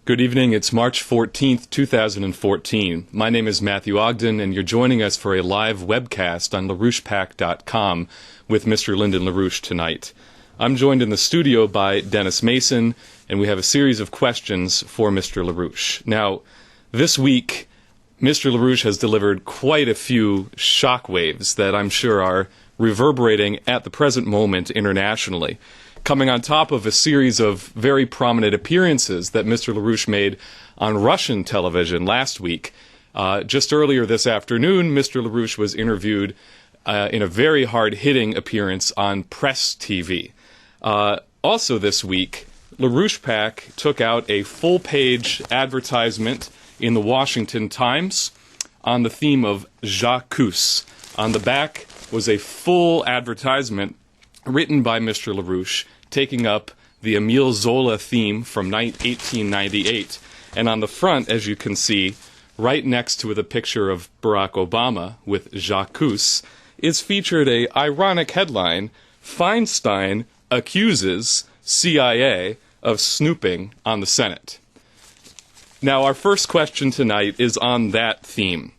Good evening. It's March 14th, 2014. My name is Matthew Ogden, and you're joining us for a live webcast on LaRouchepack.com with Mr. Lyndon LaRouche tonight. I'm joined in the studio by Dennis Mason, and we have a series of questions for Mr. LaRouche. Now, this week, Mr. LaRouche has delivered quite a few shockwaves that I'm sure are reverberating at the present moment internationally, coming on top of a series of very prominent appearances that Mr. LaRouche made on Russian television last week. Just earlier this afternoon, Mr. LaRouche was interviewed in a very hard-hitting appearance on Press TV. Also this week, LaRouchePack took out a full-page advertisement in the Washington Times on the theme of J'accuse. On the back was a full advertisement written by Mr. LaRouche, taking up the Émile Zola theme from 1898. And on the front, as you can see, right next to the picture of Barack Obama with J'accuse, is featured a ironic headline: Feinstein accuses CIA of snooping on the Senate. Now, our first question tonight is on that theme.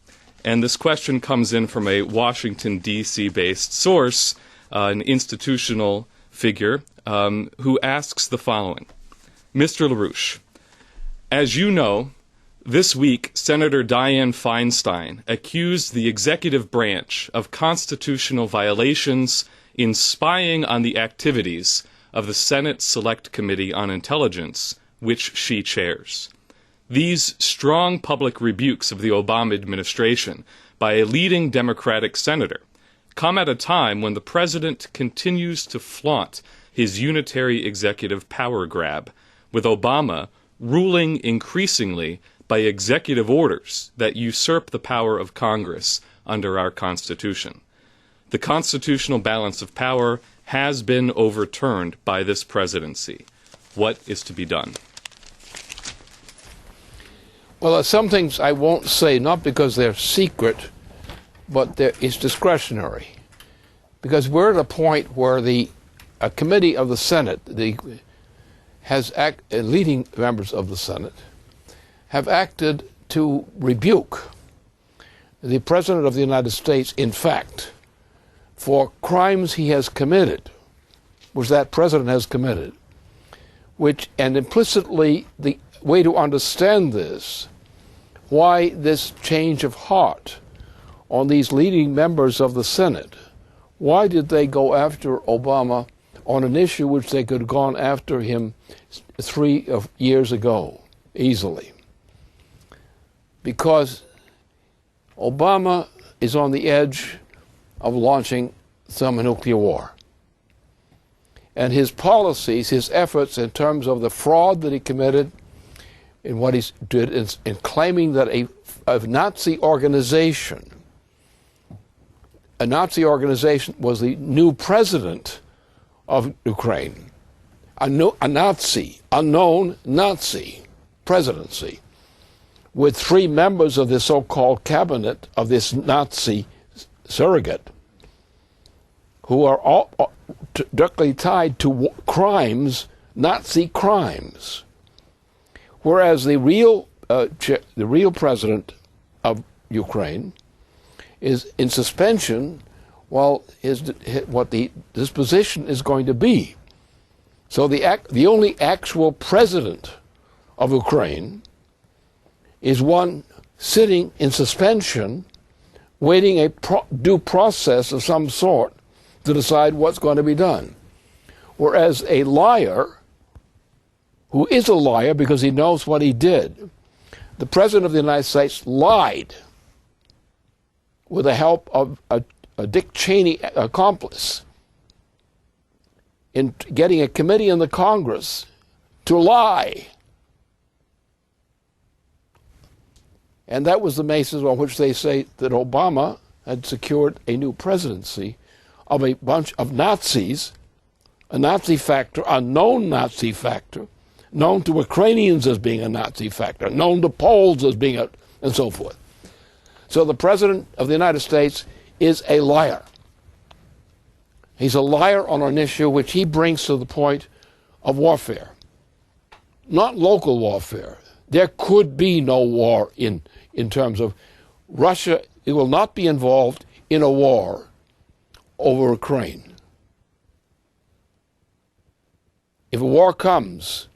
And this question comes in from a Washington, D.C.-based source, an institutional figure, who asks the following. Mr. LaRouche, as you know, this week Senator Dianne Feinstein accused the executive branch of constitutional violations in spying on the activities of the Senate Select Committee on Intelligence, which she chairs. These strong public rebukes of the Obama administration by a leading Democratic senator come at a time when the president continues to flaunt his unitary executive power grab, with Obama ruling increasingly by executive orders that usurp the power of Congress under our Constitution. The constitutional balance of power has been overturned by this presidency. What is to be done? Well, some things I won't say, not because they're secret, but it's discretionary. Because we're at a point where a committee of the Senate, leading members of the Senate, have acted to rebuke the President of the United States, in fact, for crimes he has committed, which that President has committed, and implicitly the way to understand this, why this change of heart on these leading members of the Senate. Why did they go after Obama on an issue which they could have gone after him 3 years ago, easily? Because Obama is on the edge of launching some nuclear war. And his policies, his efforts in terms of the fraud that he committed, in what he did in claiming that a Nazi organization was the new president of Ukraine, a unknown Nazi presidency, with 3 members of the so-called cabinet of this Nazi surrogate, who are all directly tied to crimes, Nazi crimes. Whereas the real president of Ukraine is in suspension while what the disposition is going to be. So the only actual president of Ukraine is one sitting in suspension, waiting a due process of some sort to decide what's going to be done. Whereas a liar, who is a liar because he knows what he did, the President of the United States lied with the help of a Dick Cheney accomplice in getting a committee in the Congress to lie. And that was the basis on which they say that Obama had secured a new presidency of a bunch of Nazis, a Nazi factor, a known Nazi factor, known to Ukrainians as being a Nazi factor, known to Poles as being and so forth. So the President of the United States is a liar. He's a liar on an issue which he brings to the point of warfare. Not local warfare. there could be no war in terms of Russia. It will not be involved in a war over Ukraine. If a war comes,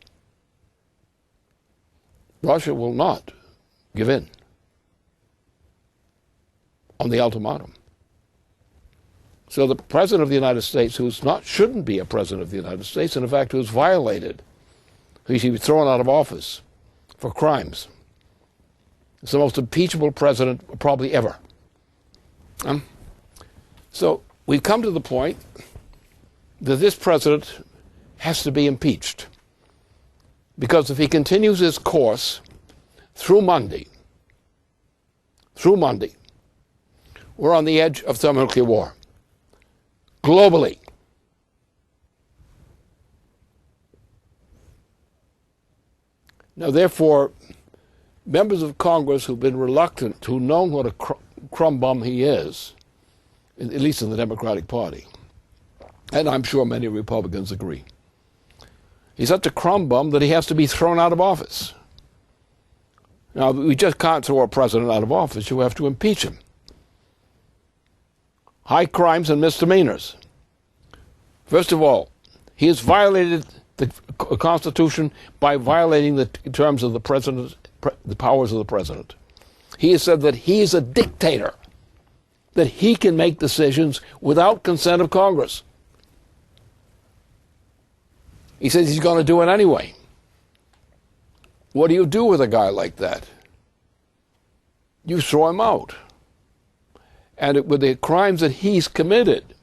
Russia will not give in on the ultimatum. So the President of the United States, shouldn't be a President of the United States, and in fact who's violated, he should be thrown out of office for crimes. It's the most impeachable president probably ever. So we've come to the point that this president has to be impeached. Because if he continues his course through Monday, we're on the edge of thermonuclear war. Globally. Now, therefore, members of Congress who've been reluctant, who know what a crumb bum he is, at least in the Democratic Party, and I'm sure many Republicans agree, he's such a crumb bum that he has to be thrown out of office. Now, we just can't throw a president out of office. You have to impeach him. High crimes and misdemeanors. First of all, he has violated the Constitution by violating the terms of the president, the powers of the president. He has said that he is a dictator, that he can make decisions without consent of Congress. He says he's going to do it anyway. What do you do with a guy like that? You throw him out. And with the crimes that he's committed,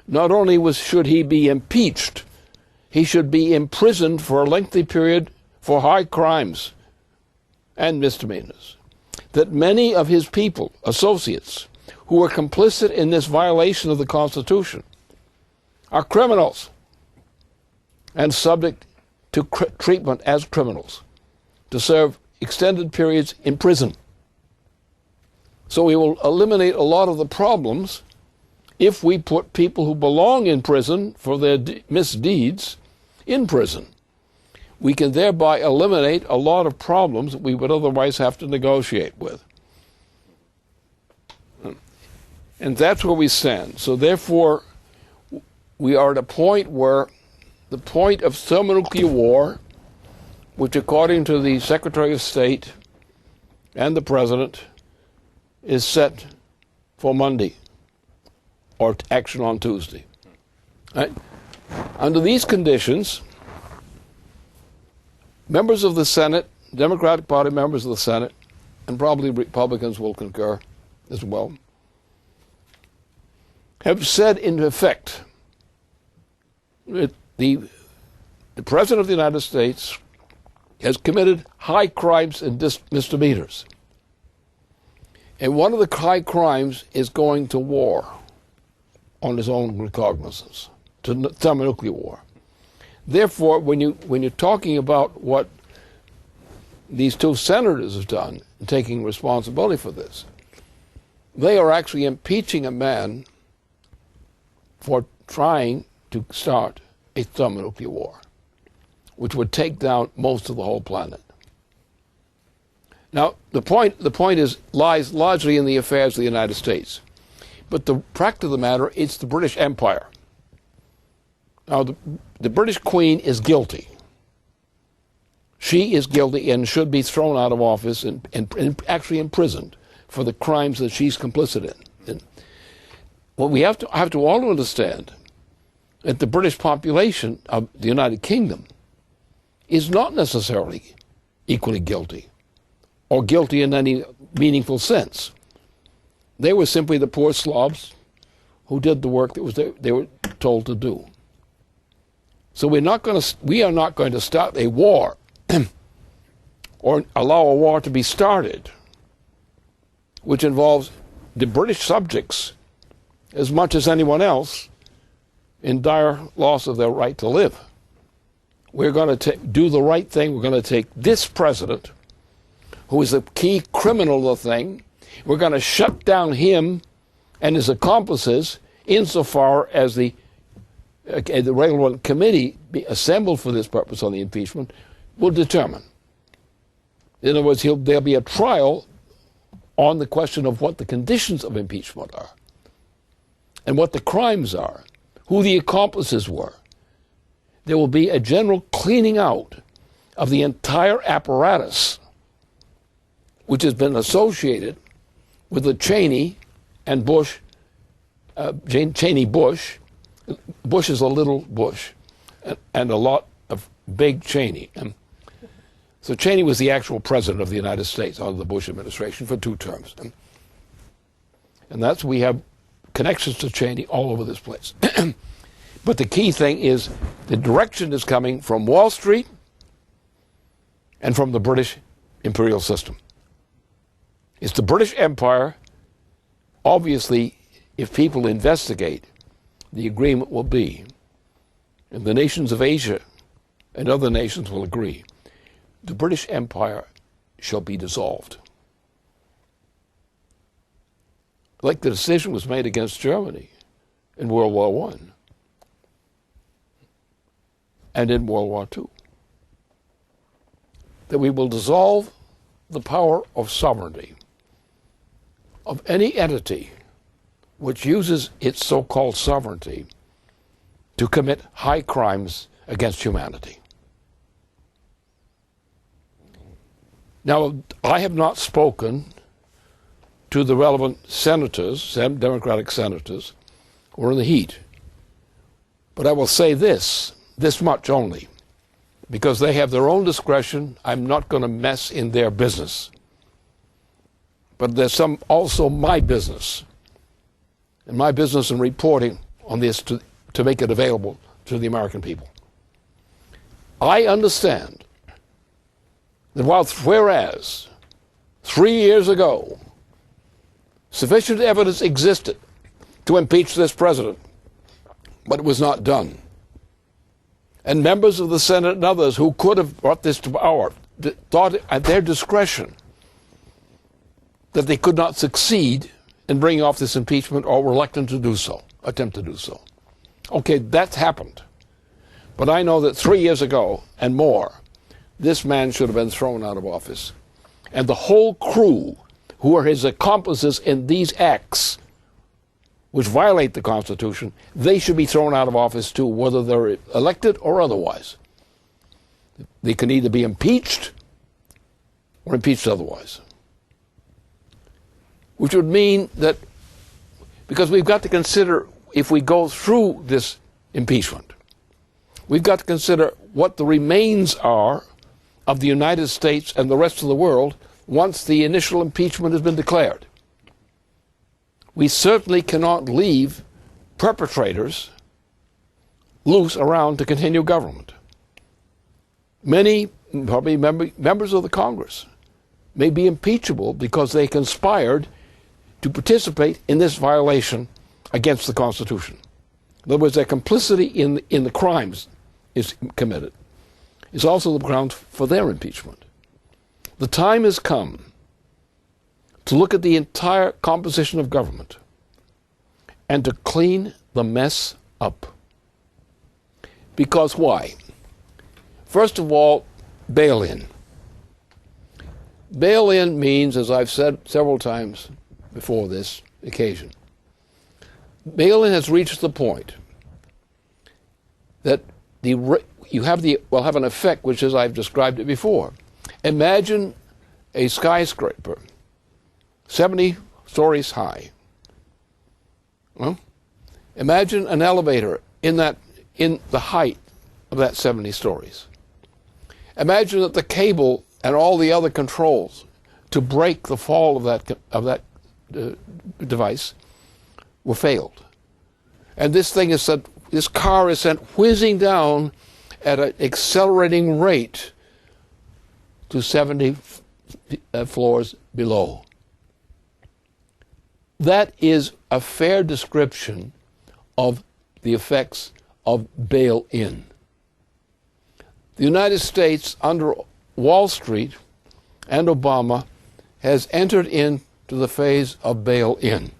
not only should he be impeached, he should be imprisoned for a lengthy period for high crimes and misdemeanors. That many of his people, associates, who are complicit in this violation of the Constitution, are criminals and subject to treatment as criminals, to serve extended periods in prison. So we will eliminate a lot of the problems if we put people who belong in prison for their misdeeds in prison. We can thereby eliminate a lot of problems that we would otherwise have to negotiate with. And that's where we stand. So therefore, we are at a point where the point of thermonuclear war, which according to the Secretary of State and the President, is set for Monday, or action on Tuesday. Right? Under these conditions, members of the Senate, Democratic Party members of the Senate, and probably Republicans will concur as well, have said in effect that the President of the United States has committed high crimes and misdemeanors. And one of the high crimes is going to war on his own recognizance, to thermonuclear war. Therefore, when you're talking about what these two senators have done, in taking responsibility for this, they are actually impeaching a man for trying to start a thermonuclear war, which would take down most of the whole planet. Now, the point lies largely in the affairs of the United States. But the fact of the matter, it's the British Empire. Now, the British Queen is guilty. She is guilty and should be thrown out of office and actually imprisoned for the crimes that she's complicit in. What we have to all understand that the British population of the United Kingdom is not necessarily equally guilty, or guilty in any meaningful sense. They were simply the poor slobs who did the work that they were told to do. So we are not going to start a war or allow a war to be started which involves the British subjects as much as anyone else in dire loss of their right to live. We're going to do the right thing. We're going to take this president, who is the key criminal of the thing, we're going to shut down him and his accomplices insofar as the relevant committee assembled for this purpose on the impeachment will determine. In other words, there'll be a trial on the question of what the conditions of impeachment are and what the crimes are, who the accomplices were. There will be a general cleaning out of the entire apparatus which has been associated with the Cheney and Bush, Cheney-Bush. Bush is a little Bush and a lot of big Cheney. So Cheney was the actual president of the United States under the Bush administration for 2 terms. And that's, we have connections to Cheney all over this place. But the key thing is the direction is coming from Wall Street and from the British imperial system. It's the British Empire. Obviously, if people investigate, the agreement will be, and the nations of Asia and other nations will agree, the British Empire shall be dissolved. Like the decision was made against Germany in World War I and in World War II. That we will dissolve the power of sovereignty of any entity which uses its so-called sovereignty to commit high crimes against humanity. Now, I have not spoken to the relevant senators, Democratic senators, who are in the heat. But I will say this much only, because they have their own discretion. I'm not going to mess in their business. But there's also my business, and my business in reporting on this to make it available to the American people. I understand that whereas 3 years ago sufficient evidence existed to impeach this president, but it was not done, and members of the Senate and others who could have brought this to power thought at their discretion that they could not succeed in bringing off this impeachment, or were reluctant to do so, attempt to do so. Okay, that's happened. But I know that 3 years ago and more, this man should have been thrown out of office. And the whole crew who are his accomplices in these acts, which violate the Constitution, they should be thrown out of office too, whether they're elected or otherwise. They can either be impeached or impeached otherwise. Which would mean that, because we've got to consider, if we go through this impeachment, we've got to consider what the remains are of the United States and the rest of the world once the initial impeachment has been declared. We certainly cannot leave perpetrators loose around to continue government. Many, probably members of the Congress, may be impeachable because they conspired to participate in this violation against the Constitution. In other words, their complicity in the crimes is committed. Is also the ground for their impeachment. The time has come to look at the entire composition of government and to clean the mess up. Because why? First of all, bail-in. Bail-in means, as I've said several times before this occasion, bail-in has reached the point that will have an effect which, as I've described it before. Imagine a skyscraper 70 stories high. Well, imagine an elevator in the height of that 70 stories. Imagine that the cable and all the other controls to break the fall of that device were failed, and this car is sent whizzing down at an accelerating rate to 70 floors below. That is a fair description of the effects of bail-in. The United States, under Wall Street and Obama, has entered into the phase of bail-in,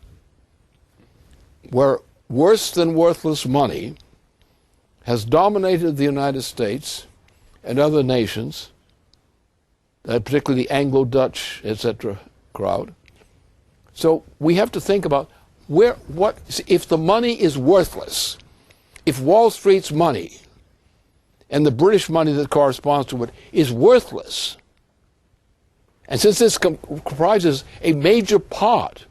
where worse than worthless money has dominated the United States and other nations particularly the Anglo-Dutch, etc. crowd. So we have to think about if the money is worthless, if Wall Street's money and the British money that corresponds to it is worthless, and since this comprises a major part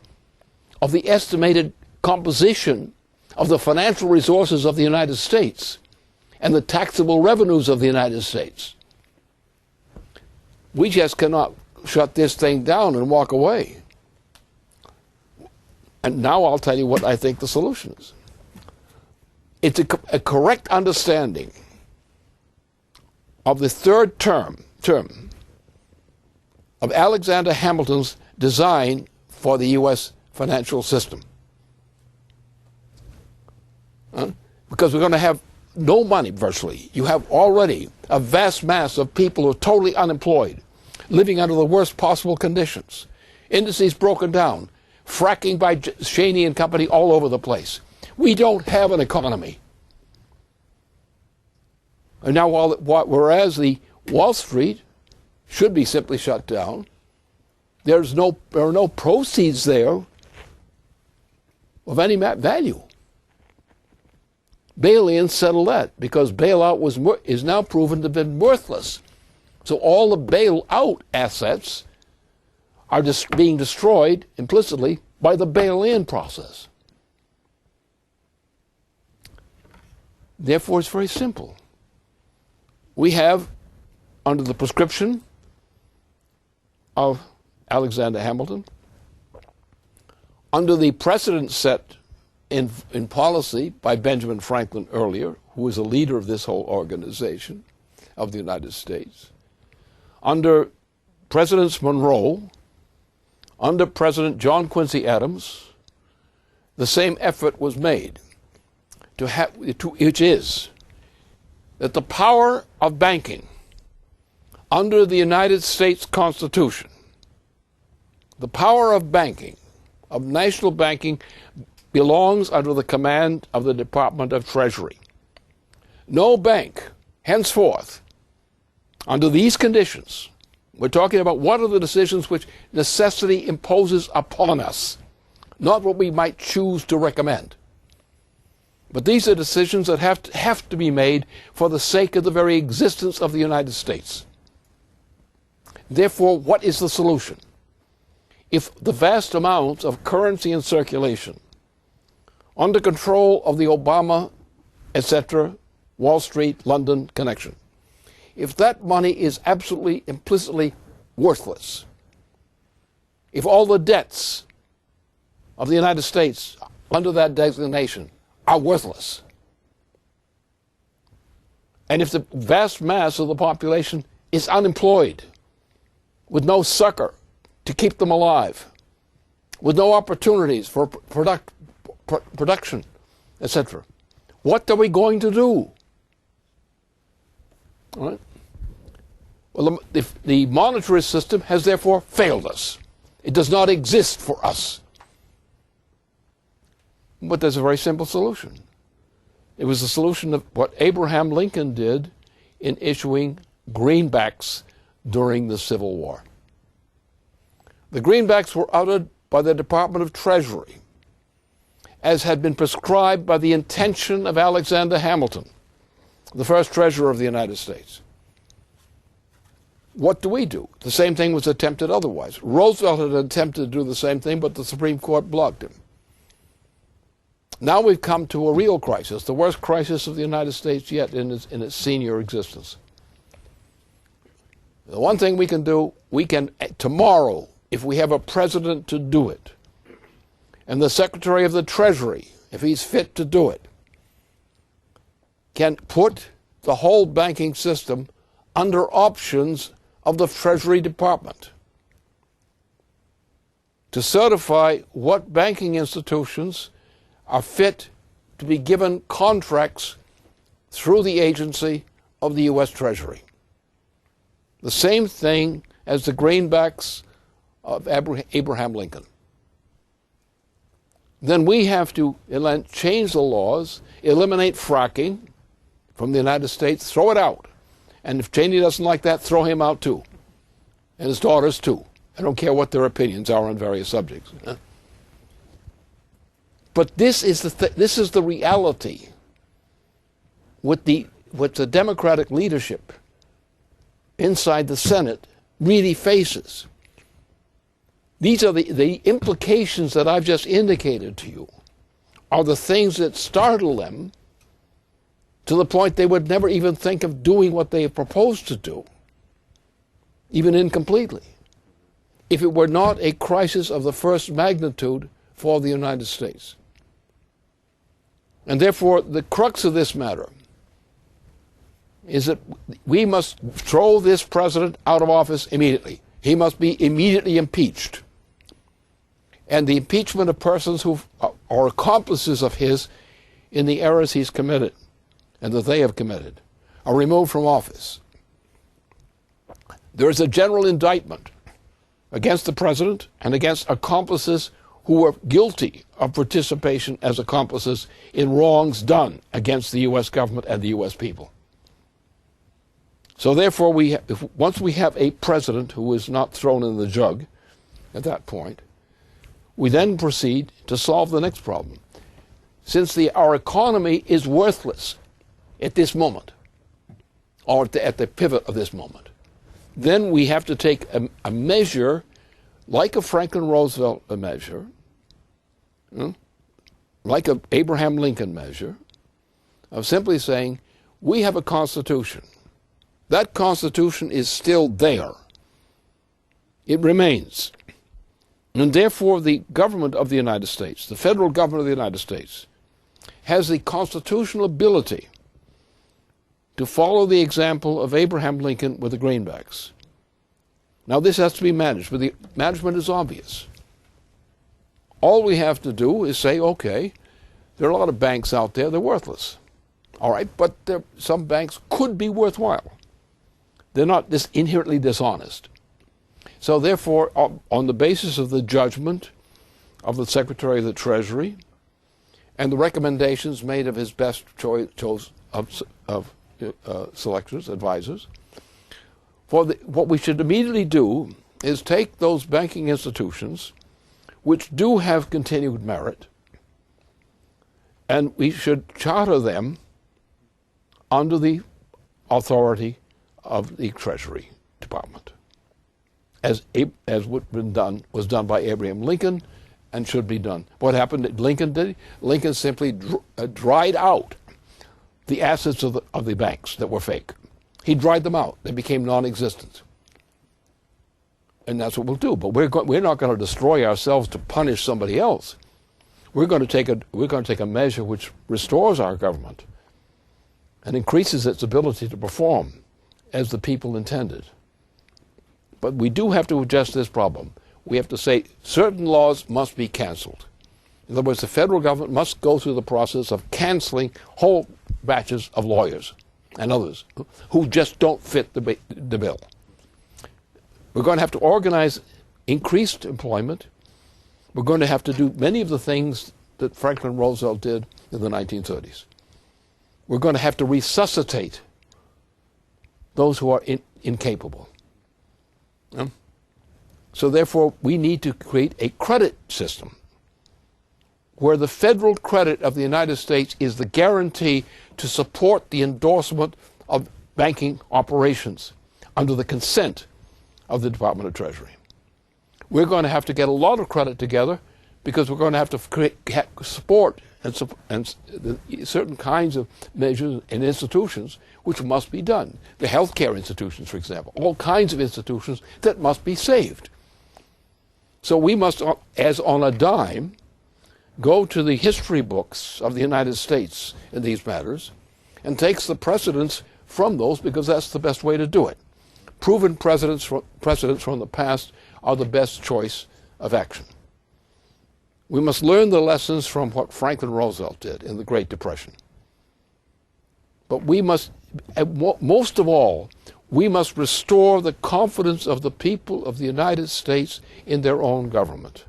of the estimated composition of the financial resources of the United States and the taxable revenues of the United States, we just cannot shut this thing down and walk away. And now I'll tell you what I think the solution is. It's a correct understanding of the third term of Alexander Hamilton's design for the U.S. financial system. Because we're going to have no money virtually. You have already a vast mass of people who are totally unemployed, living under the worst possible conditions. Industries broken down, fracking by Cheney and company all over the place. We don't have an economy. And now, whereas the Wall Street should be simply shut down, there are no proceeds there of any value. Bail-in settled that because bailout is now proven to have been worthless. So all the bailout assets are being destroyed implicitly by the bail-in process. Therefore, it's very simple. We have, under the prescription of Alexander Hamilton, under the precedent set in policy by Benjamin Franklin earlier, who was a leader of this whole organization of the United States, under Presidents Monroe, under President John Quincy Adams, the same effort was made which is that the power of banking under the United States Constitution, the power of banking, of national banking, belongs under the command of the Department of Treasury. No bank, henceforth, under these conditions, we're talking about what are the decisions which necessity imposes upon us, not what we might choose to recommend. But these are decisions that have to be made for the sake of the very existence of the United States. Therefore, what is the solution? If the vast amounts of currency in circulation, under control of the Obama, etc., Wall Street, London connection, if that money is absolutely, implicitly worthless, if all the debts of the United States under that designation are worthless, and if the vast mass of the population is unemployed, with no succor to keep them alive, with no opportunities for production, etc., what are we going to do? All right? Well, the monetary system has therefore failed us. It does not exist for us. But there's a very simple solution. It was the solution of what Abraham Lincoln did in issuing greenbacks during the Civil War. The greenbacks were uttered by the Department of Treasury, as had been prescribed by the intention of Alexander Hamilton, the first Treasurer of the United States. What do? The same thing was attempted otherwise. Roosevelt had attempted to do the same thing, but the Supreme Court blocked him. Now we've come to a real crisis, the worst crisis of the United States yet in its senior existence. The one thing we can do, tomorrow, if we have a president to do it, and the Secretary of the Treasury, if he's fit to do it, can put the whole banking system under options of the Treasury Department to certify what banking institutions are fit to be given contracts through the agency of the U.S. Treasury. The same thing as the greenbacks of Abraham Lincoln. Then we have to change the laws, eliminate fracking from the United States, throw it out. And if Cheney doesn't like that, throw him out too. and his daughters too. I don't care what their opinions are on various subjects. But this is the reality what the Democratic leadership inside the Senate really faces. These are the implications that I've just indicated to you, are the things that startle them to the point they would never even think of doing what they have proposed to do, even incompletely, if it were not a crisis of the first magnitude for the United States. And therefore, the crux of this matter is that we must throw this president out of office immediately. He must be immediately impeached. And the impeachment of persons who are accomplices of his in the errors he's committed and that they have committed are removed from office. There is a general indictment against the president and against accomplices who were guilty of participation as accomplices in wrongs done against the U.S. government and the U.S. people. So therefore, once we have a president who is not thrown in the jug at that point, we then proceed to solve the next problem. Since our economy is worthless at this moment, or at the pivot of this moment, then we have to take a measure like a Franklin Roosevelt measure, like an Abraham Lincoln measure, of simply saying, we have a Constitution. That Constitution is still there. It remains. And therefore, the government of the United States, the federal government of the United States, has the constitutional ability to follow the example of Abraham Lincoln with the greenbacks. Now, this has to be managed, but the management is obvious. All we have to do is say, okay, there are a lot of banks out there, they're worthless. All right, but some banks could be worthwhile. They're not inherently dishonest. So therefore, on the basis of the judgment of the Secretary of the Treasury and the recommendations made of his best choice of selectors, advisors, what we should immediately do is take those banking institutions which do have continued merit, and we should charter them under the authority of the Treasury Department, as was done by Abraham Lincoln and should be done. What happened that Lincoln did? Lincoln simply dried out the assets of the banks that were fake. He dried them out. They became non-existent. And that's what we'll do. But we're not going to destroy ourselves to punish somebody else. We're going to take a measure which restores our government and increases its ability to perform as the people intended. But we do have to address this problem. We have to say certain laws must be canceled. In other words, the federal government must go through the process of canceling whole batches of lawyers and others who just don't fit the bill. We're going to have to organize increased employment. We're going to have to do many of the things that Franklin Roosevelt did in the 1930s. We're going to have to resuscitate those who are incapable. So therefore, we need to create a credit system where the federal credit of the United States is the guarantee to support the endorsement of banking operations under the consent of the Department of Treasury. We're going to have to get a lot of credit together because we're going to have to support and certain kinds of measures and institutions which must be done. The healthcare institutions, for example, all kinds of institutions that must be saved. So we must, as on a dime, go to the history books of the United States in these matters and takes the precedents from those because that's the best way to do it. Proven precedents from the past are the best choice of action. We must learn the lessons from what Franklin Roosevelt did in the Great Depression. But we must, most of all, we must restore the confidence of the people of the United States in their own government.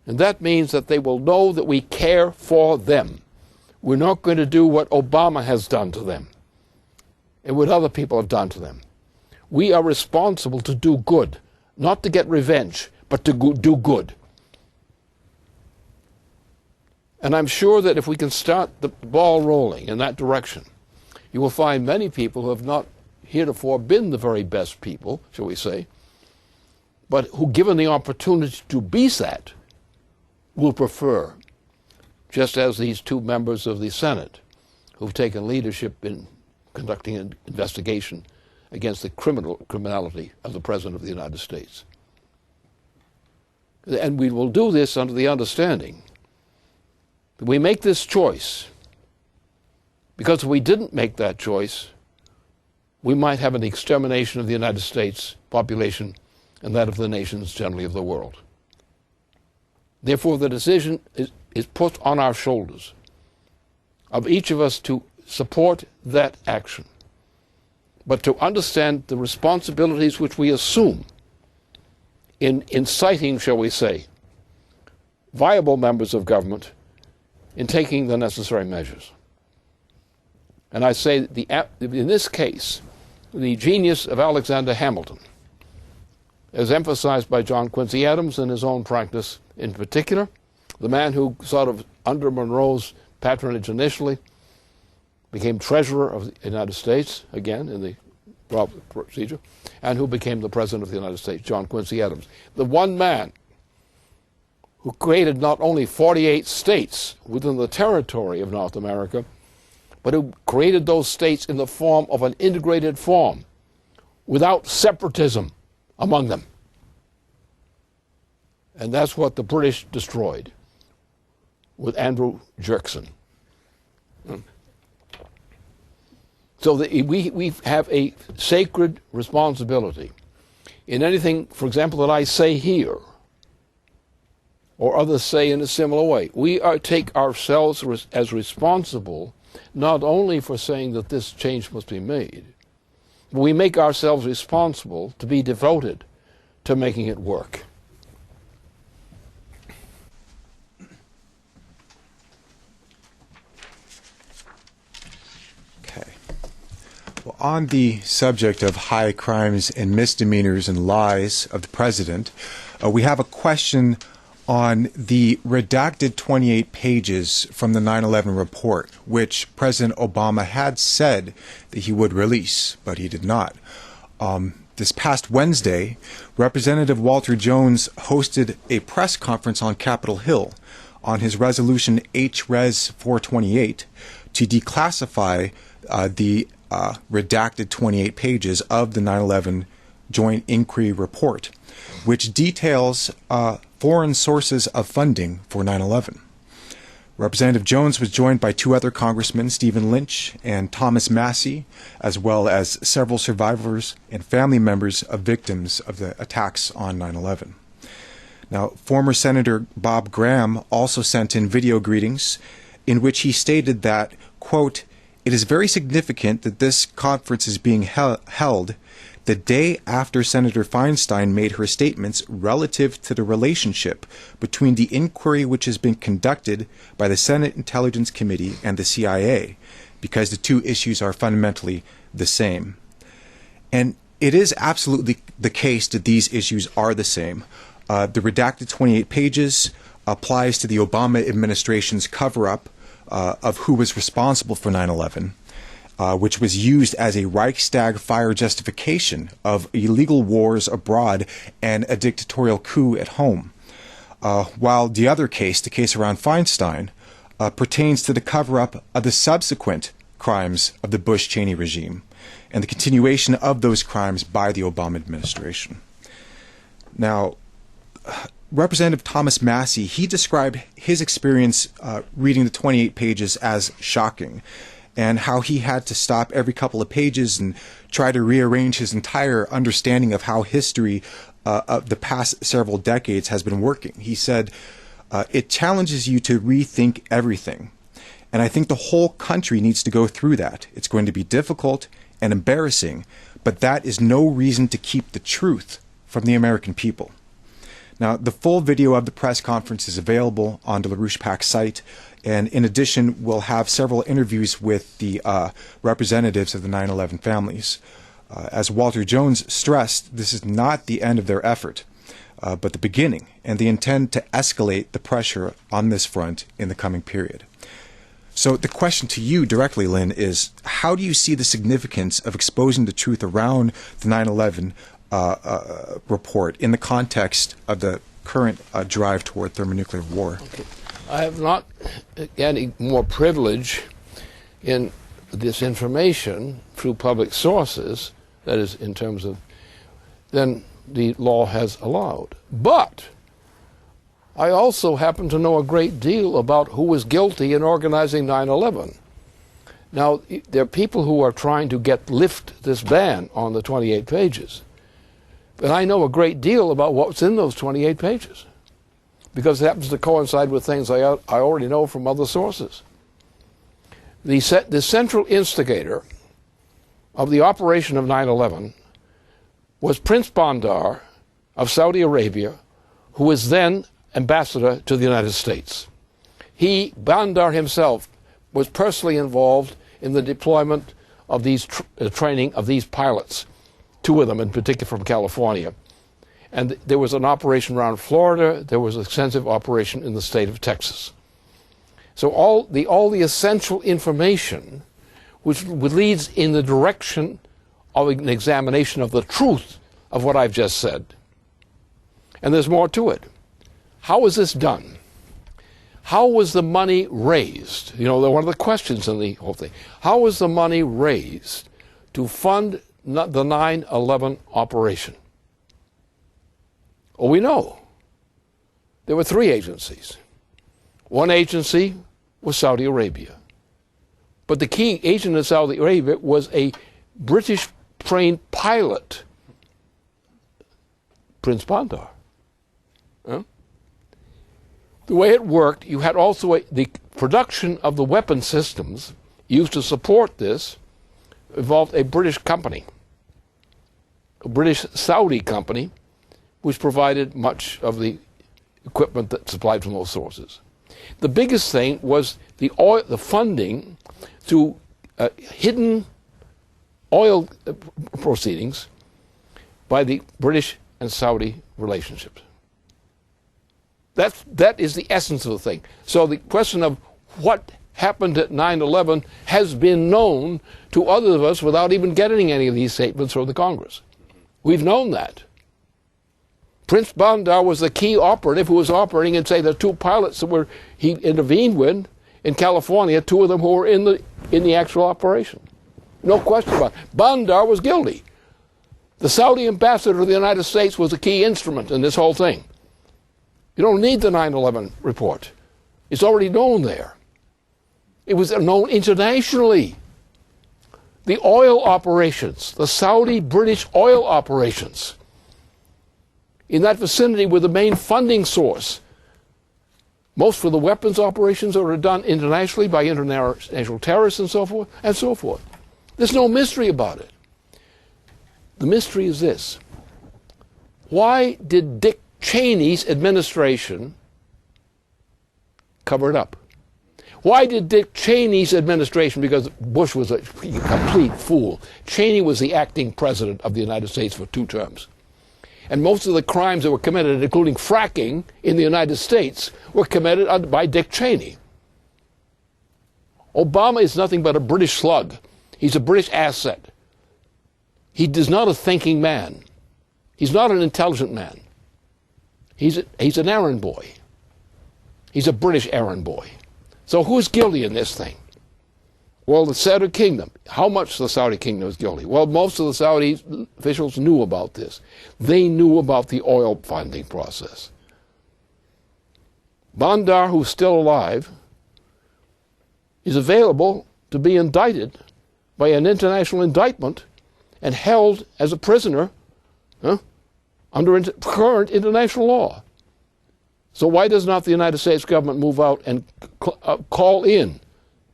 And that means that they will know that we care for them. We're not going to do what Obama has done to them and what other people have done to them. We are responsible to do good, not to get revenge, but to do good. And I'm sure that if we can start the ball rolling in that direction, you will find many people who have not heretofore been the very best people, shall we say, but who, given the opportunity to be that, will prefer, just as these two members of the Senate who've taken leadership in conducting an investigation against the criminality of the President of the United States. And we will do this under the understanding that we make this choice because if we didn't make that choice, we might have an extermination of the United States population and that of the nations generally of the world. Therefore, the decision is put on our shoulders of each of us to support that action, but to understand the responsibilities which we assume in inciting, shall we say, viable members of government in taking the necessary measures. And I say that in this case, the genius of Alexander Hamilton, as emphasized by John Quincy Adams in his own practice in particular, the man who sort of under Monroe's patronage initially became Treasurer of the United States, again in the procedure, and who became the President of the United States, John Quincy Adams. The one man who created not only 48 states within the territory of North America, but who created those states in the form of an integrated form, without separatism among them. And that's what the British destroyed with Andrew Jackson. So that we have a sacred responsibility in anything, for example, that I say here, or others say in a similar way. We take ourselves as responsible not only for saying that this change must be made, but we make ourselves responsible to be devoted to making it work. Okay. Well, on the subject of high crimes and misdemeanors and lies of the president, we have a question on the redacted 28 pages from the 9/11 report, which President Obama had said that he would release, but he did not. This past Wednesday, Representative Walter Jones hosted a press conference on Capitol Hill on his resolution H-Res 428 to declassify the redacted 28 pages of the 9/11 Joint Inquiry Report, which details foreign sources of funding for 9/11. Representative Jones was joined by two other congressmen, Stephen Lynch and Thomas Massey, as well as several survivors and family members of victims of the attacks on 9/11. Now, former Senator Bob Graham also sent in video greetings in which he stated that, quote, "It is very significant that this conference is being held the day after Senator Feinstein made her statements relative to the relationship between the inquiry which has been conducted by the Senate Intelligence Committee and the CIA, because the two issues are fundamentally the same." And it is absolutely the case that these issues are the same. The redacted 28 pages applies to the Obama administration's cover-up of who was responsible for 9/11. Which was used as a Reichstag fire justification of illegal wars abroad and a dictatorial coup at home. While the other case, the case around Feinstein, pertains to the cover-up of the subsequent crimes of the Bush-Cheney regime and the continuation of those crimes by the Obama administration. Now, Representative Thomas Massey, he described his experience reading the 28 pages as shocking, and how he had to stop every couple of pages and try to rearrange his entire understanding of how history of the past several decades has been working. He said, it challenges you to rethink everything. And I think the whole country needs to go through that. It's going to be difficult and embarrassing, but that is no reason to keep the truth from the American people. Now, the full video of the press conference is available on the LaRouche PAC site. And in addition, we'll have several interviews with the representatives of the 9/11 families. As Walter Jones stressed, this is not the end of their effort, but the beginning, and they intend to escalate the pressure on this front in the coming period. So the question to you directly, Lynn, is how do you see the significance of exposing the truth around the 9/11 report in the context of the current drive toward thermonuclear war? Okay. I have not any more privilege in this information through public sources, that is, in terms of, than the law has allowed. But I also happen to know a great deal about who was guilty in organizing 9/11. Now, there are people who are trying to lift this ban on the 28 pages. But I know a great deal about what's in those 28 pages, because it happens to coincide with things I already know from other sources. The central instigator of the operation of 9/11 was Prince Bandar of Saudi Arabia, who was then ambassador to the United States. Bandar himself, was personally involved in the deployment of these training of these pilots, two of them in particular from California. And there was an operation around Florida. There was an extensive operation in the state of Texas. So all the essential information which leads in the direction of an examination of the truth of what I've just said. And there's more to it. How was this done? How was the money raised? You know, one of the questions in the whole thing. How was the money raised to fund the 9/11 operation? Well, we know there were three agencies. One agency was Saudi Arabia. But the key agent in Saudi Arabia was a British-trained pilot, Prince Bandar. Huh? The way it worked, you had also the production of the weapon systems used to support this involved a British company, a British Saudi company, which provided much of the equipment that supplied from those sources. The biggest thing was the funding to hidden oil proceedings by the British and Saudi relationships. That is the essence of the thing. So the question of what happened at 9/11 has been known to others of us without even getting any of these statements from the Congress. We've known that. Prince Bandar was the key operative who was operating, and say the two pilots that he intervened with in California, two of them who were in the actual operation. No question about it. Bandar was guilty. The Saudi ambassador to the United States was a key instrument in this whole thing. You don't need the 9/11 report. It's already known there. It was known internationally. The oil operations, the Saudi-British oil operations, in that vicinity were the main funding source. Most of the weapons operations are done internationally by international terrorists and so forth, and so forth. There's no mystery about it. The mystery is this. Why did Dick Cheney's administration cover it up? Why did Dick Cheney's administration, because Bush was a complete fool. Cheney was the acting president of the United States for 2 terms. And most of the crimes that were committed, including fracking in the United States, were committed by Dick Cheney. Obama is nothing but a British slug. He's a British asset. He is not a thinking man. He's not an intelligent man. He's an errand boy. He's a British errand boy. So who's guilty in this thing? Well, the Saudi kingdom. How much the Saudi kingdom is guilty? Well, most of the Saudi officials knew about this. They knew about the oil funding process. Bandar, who's still alive, is available to be indicted by an international indictment and held as a prisoner under current international law. So why does not the United States government move out and call in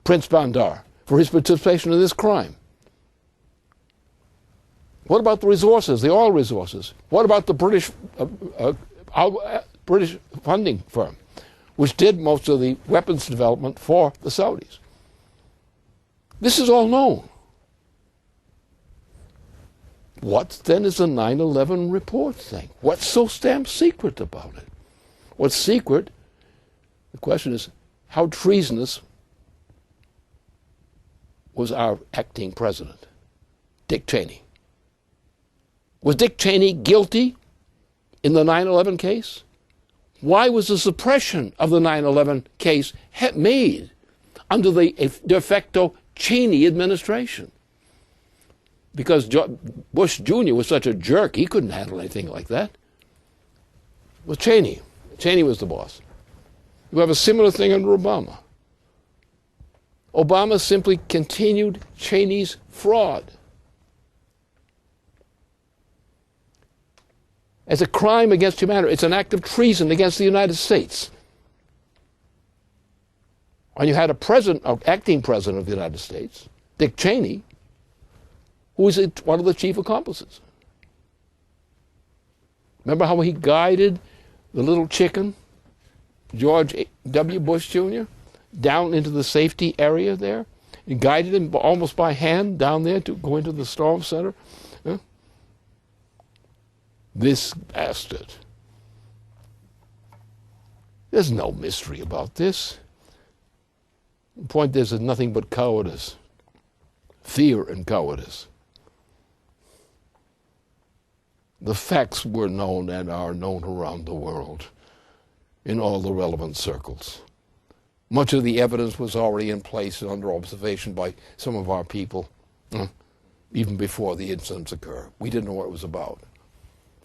Prince Bandar for his participation in this crime? What about the resources, the oil resources? What about the British funding firm, which did most of the weapons development for the Saudis? This is all known. What then is the 9/11 report thing? What's so damn secret about it? What's secret? The question is, how treasonous was our acting president, Dick Cheney? Was Dick Cheney guilty in the 9/11 case? Why was the suppression of the 9/11 case made under the de facto Cheney administration? Because Bush Jr. was such a jerk, he couldn't handle anything like that. It was Cheney. Cheney was the boss. You have a similar thing under Obama. Obama simply continued Cheney's fraud. It's a crime against humanity. It's an act of treason against the United States. And you had an acting president of the United States, Dick Cheney, who was one of the chief accomplices. Remember how he guided the little chicken, George W. Bush Jr., down into the safety area there? He guided him almost by hand down there to go into the storm center. Huh? This bastard. There's no mystery about this. The point is, there's nothing but cowardice, fear and cowardice. The facts were known and are known around the world in all the relevant circles. Much of the evidence was already in place and under observation by some of our people, even before the incidents occurred. We didn't know what it was about.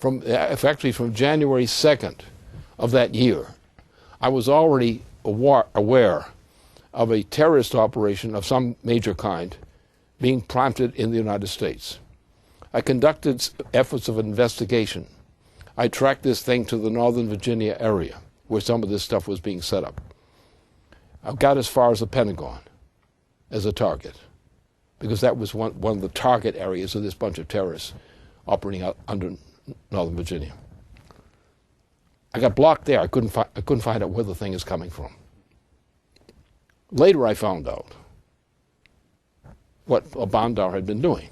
Actually, from January 2nd of that year, I was already aware of a terrorist operation of some major kind being prompted in the United States. I conducted efforts of investigation. I tracked this thing to the Northern Virginia area where some of this stuff was being set up. I got as far as the Pentagon as a target, because that was one of the target areas of this bunch of terrorists operating out under Northern Virginia. I got blocked there. I couldn't find out where the thing is coming from. Later I found out what Bandar had been doing.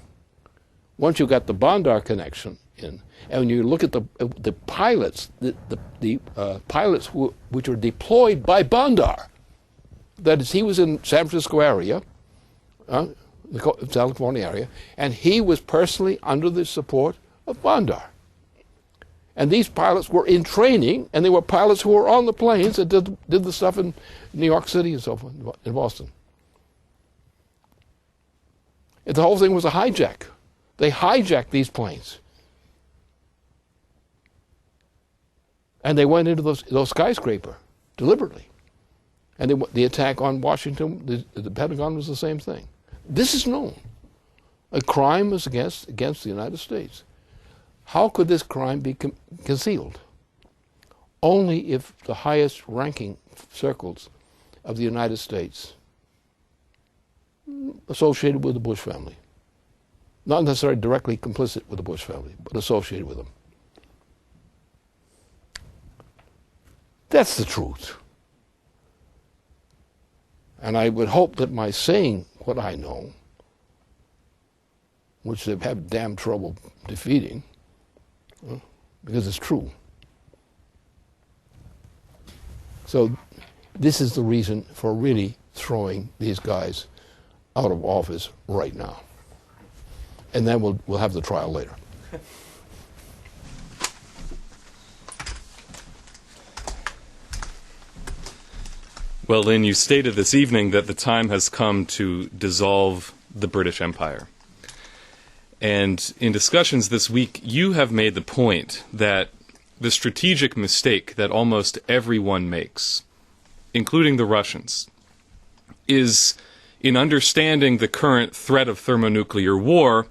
Once you got the Bandar connection in, and when you look at the pilots, the pilots which were deployed by Bandar, that is, he was in San Francisco area, the California area, and he was personally under the support of Bandar. And these pilots were in training, and they were pilots who were on the planes that did the stuff in New York City and so forth, in Boston. And the whole thing was a hijack. They hijacked these planes. And they went into those skyscraper deliberately. And the attack on Washington, the Pentagon, was the same thing. This is known. A crime was against the United States. How could this crime be concealed? Only if the highest ranking circles of the United States associated with the Bush family. Not necessarily directly complicit with the Bush family, but associated with them. That's the truth. And I would hope that my saying what I know, which they've had damn trouble defeating, because it's true. So this is the reason for really throwing these guys out of office right now. And then we'll have the trial later. Well, Lynn, you stated this evening that the time has come to dissolve the British Empire. And in discussions this week, you have made the point that the strategic mistake that almost everyone makes, including the Russians, is in understanding the current threat of thermonuclear war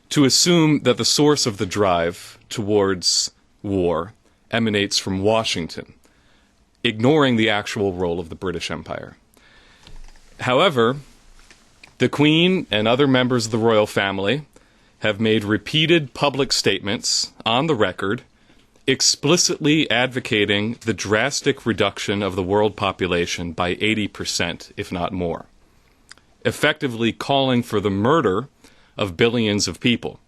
to assume that the source of the drive towards war emanates from Washington, ignoring the actual role of the British Empire. However, the Queen and other members of the royal family have made repeated public statements on the record explicitly advocating the drastic reduction of the world population by 80%, if not more, effectively calling for the murder of billions of people.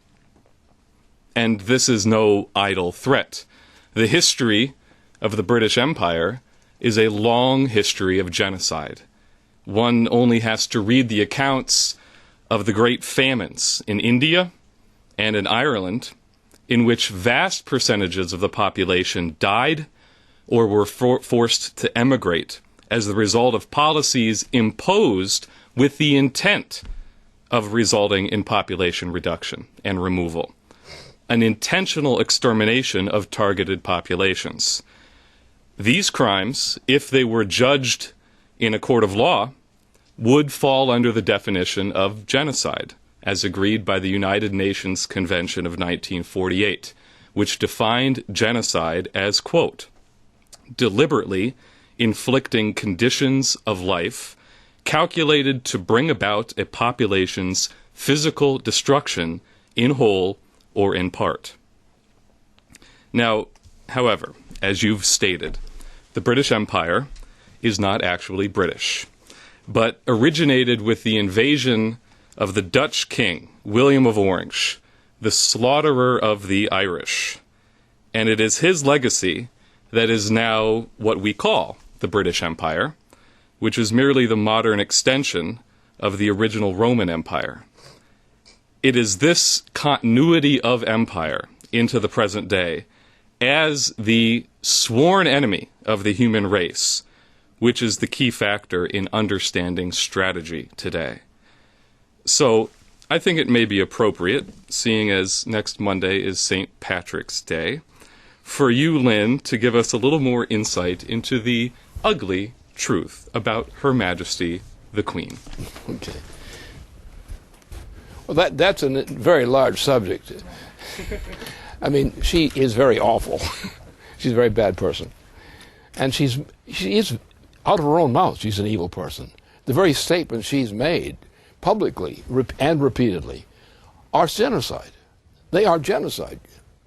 And this is no idle threat. The history of the British Empire is a long history of genocide. One only has to read the accounts of the great famines in India and in Ireland, in which vast percentages of the population died or were forced to emigrate as the result of policies imposed with the intent of resulting in population reduction and removal. An intentional extermination of targeted populations. These crimes, if they were judged in a court of law, would fall under the definition of genocide, as agreed by the United Nations Convention of 1948, which defined genocide as, quote, deliberately inflicting conditions of life calculated to bring about a population's physical destruction in whole or in part. Now, however, as you've stated, the British Empire is not actually British, but originated with the invasion of the Dutch king, William of Orange, the slaughterer of the Irish. And it is his legacy that is now what we call the British Empire, which is merely the modern extension of the original Roman Empire. It is this continuity of empire into the present day as the sworn enemy of the human race, which is the key factor in understanding strategy today. So I think it may be appropriate, seeing as next Monday is St. Patrick's Day, for you, Lynn, to give us a little more insight into the ugly truth about Her Majesty the Queen. Okay. Well, that's a very large subject. I mean, she is very awful. She's a very bad person. And she is, out of her own mouth, she's an evil person. The very statements she's made publicly and repeatedly are genocide. They are genocide.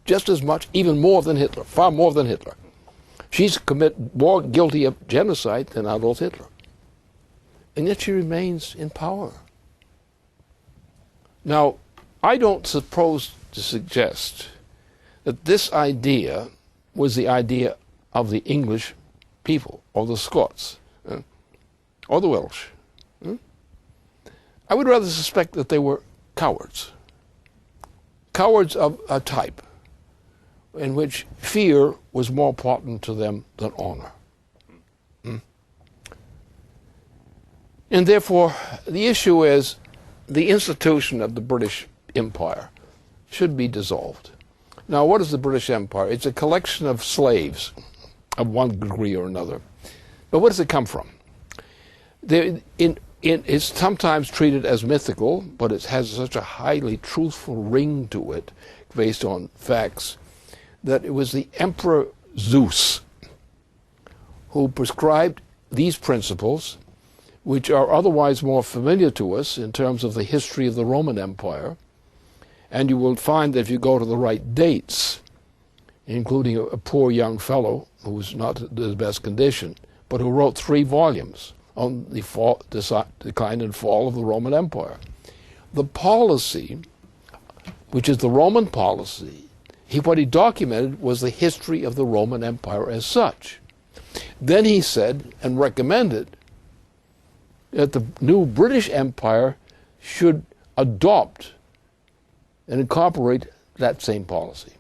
Just as much, even more than Hitler, far more than Hitler. She's more guilty of genocide than Adolf Hitler. And yet she remains in power. Now, I don't suppose to suggest that this idea was the idea of the English people, or the Scots, or the Welsh. I would rather suspect that they were cowards. Cowards of a type in which fear was more important to them than honor. And therefore, the issue is the institution of the British Empire should be dissolved. Now, what is the British Empire? It's a collection of slaves of one degree or another. But where does it come from? It's sometimes treated as mythical, but it has such a highly truthful ring to it, based on facts, that it was the Emperor Zeus who prescribed these principles, which are otherwise more familiar to us in terms of the history of the Roman Empire. And you will find that if you go to the right dates, including a poor young fellow who was not in the best condition, but who wrote 3 volumes on the decline and fall of the Roman Empire. The policy, which is the Roman policy, what he documented was the history of the Roman Empire as such. Then he said and recommended that the new British Empire should adopt and incorporate that same policy.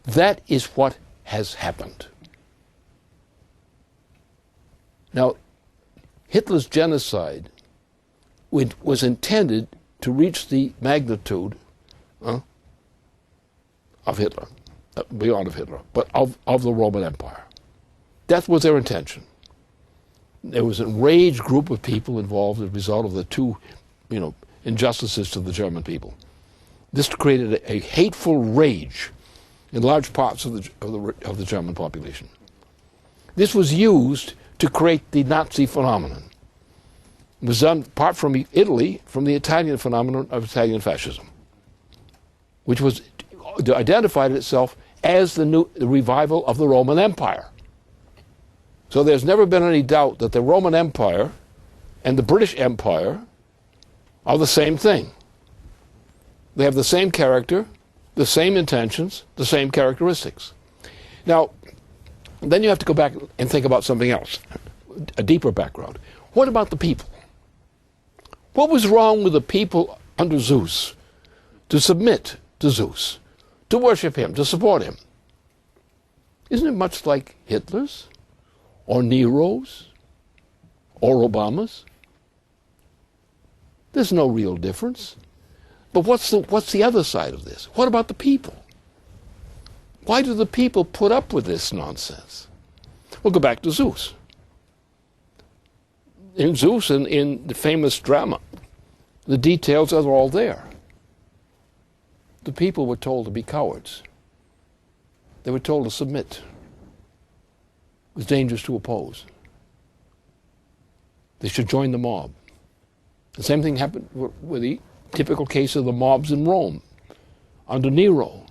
That is what has happened. Now, Hitler's genocide was intended to reach the magnitude of Hitler, beyond of Hitler, but of the Roman Empire. That was their intention. There was an enraged group of people involved as a result of the 2, injustices to the German people. This created a hateful rage in large parts of the German population. This was used to create the Nazi phenomenon. It was done, apart from Italy, from the Italian phenomenon of Italian fascism, which was identified itself as the revival of the Roman Empire. So there's never been any doubt that the Roman Empire and the British Empire are the same thing. They have the same character, the same intentions, the same characteristics. Now, then you have to go back and think about something else, a deeper background. What about the people? What was wrong with the people under Zeus to submit to Zeus, to worship him, to support him? Isn't it much like Hitler's, or Nero's, or Obama's? There's no real difference. But what's the other side of this? What about the people? Why do the people put up with this nonsense? We'll go back to Zeus. In Zeus, in the famous drama, the details are all there. The people were told to be cowards. They were told to submit. It was dangerous to oppose. They should join the mob. The same thing happened with the typical case of the mobs in Rome under Nero.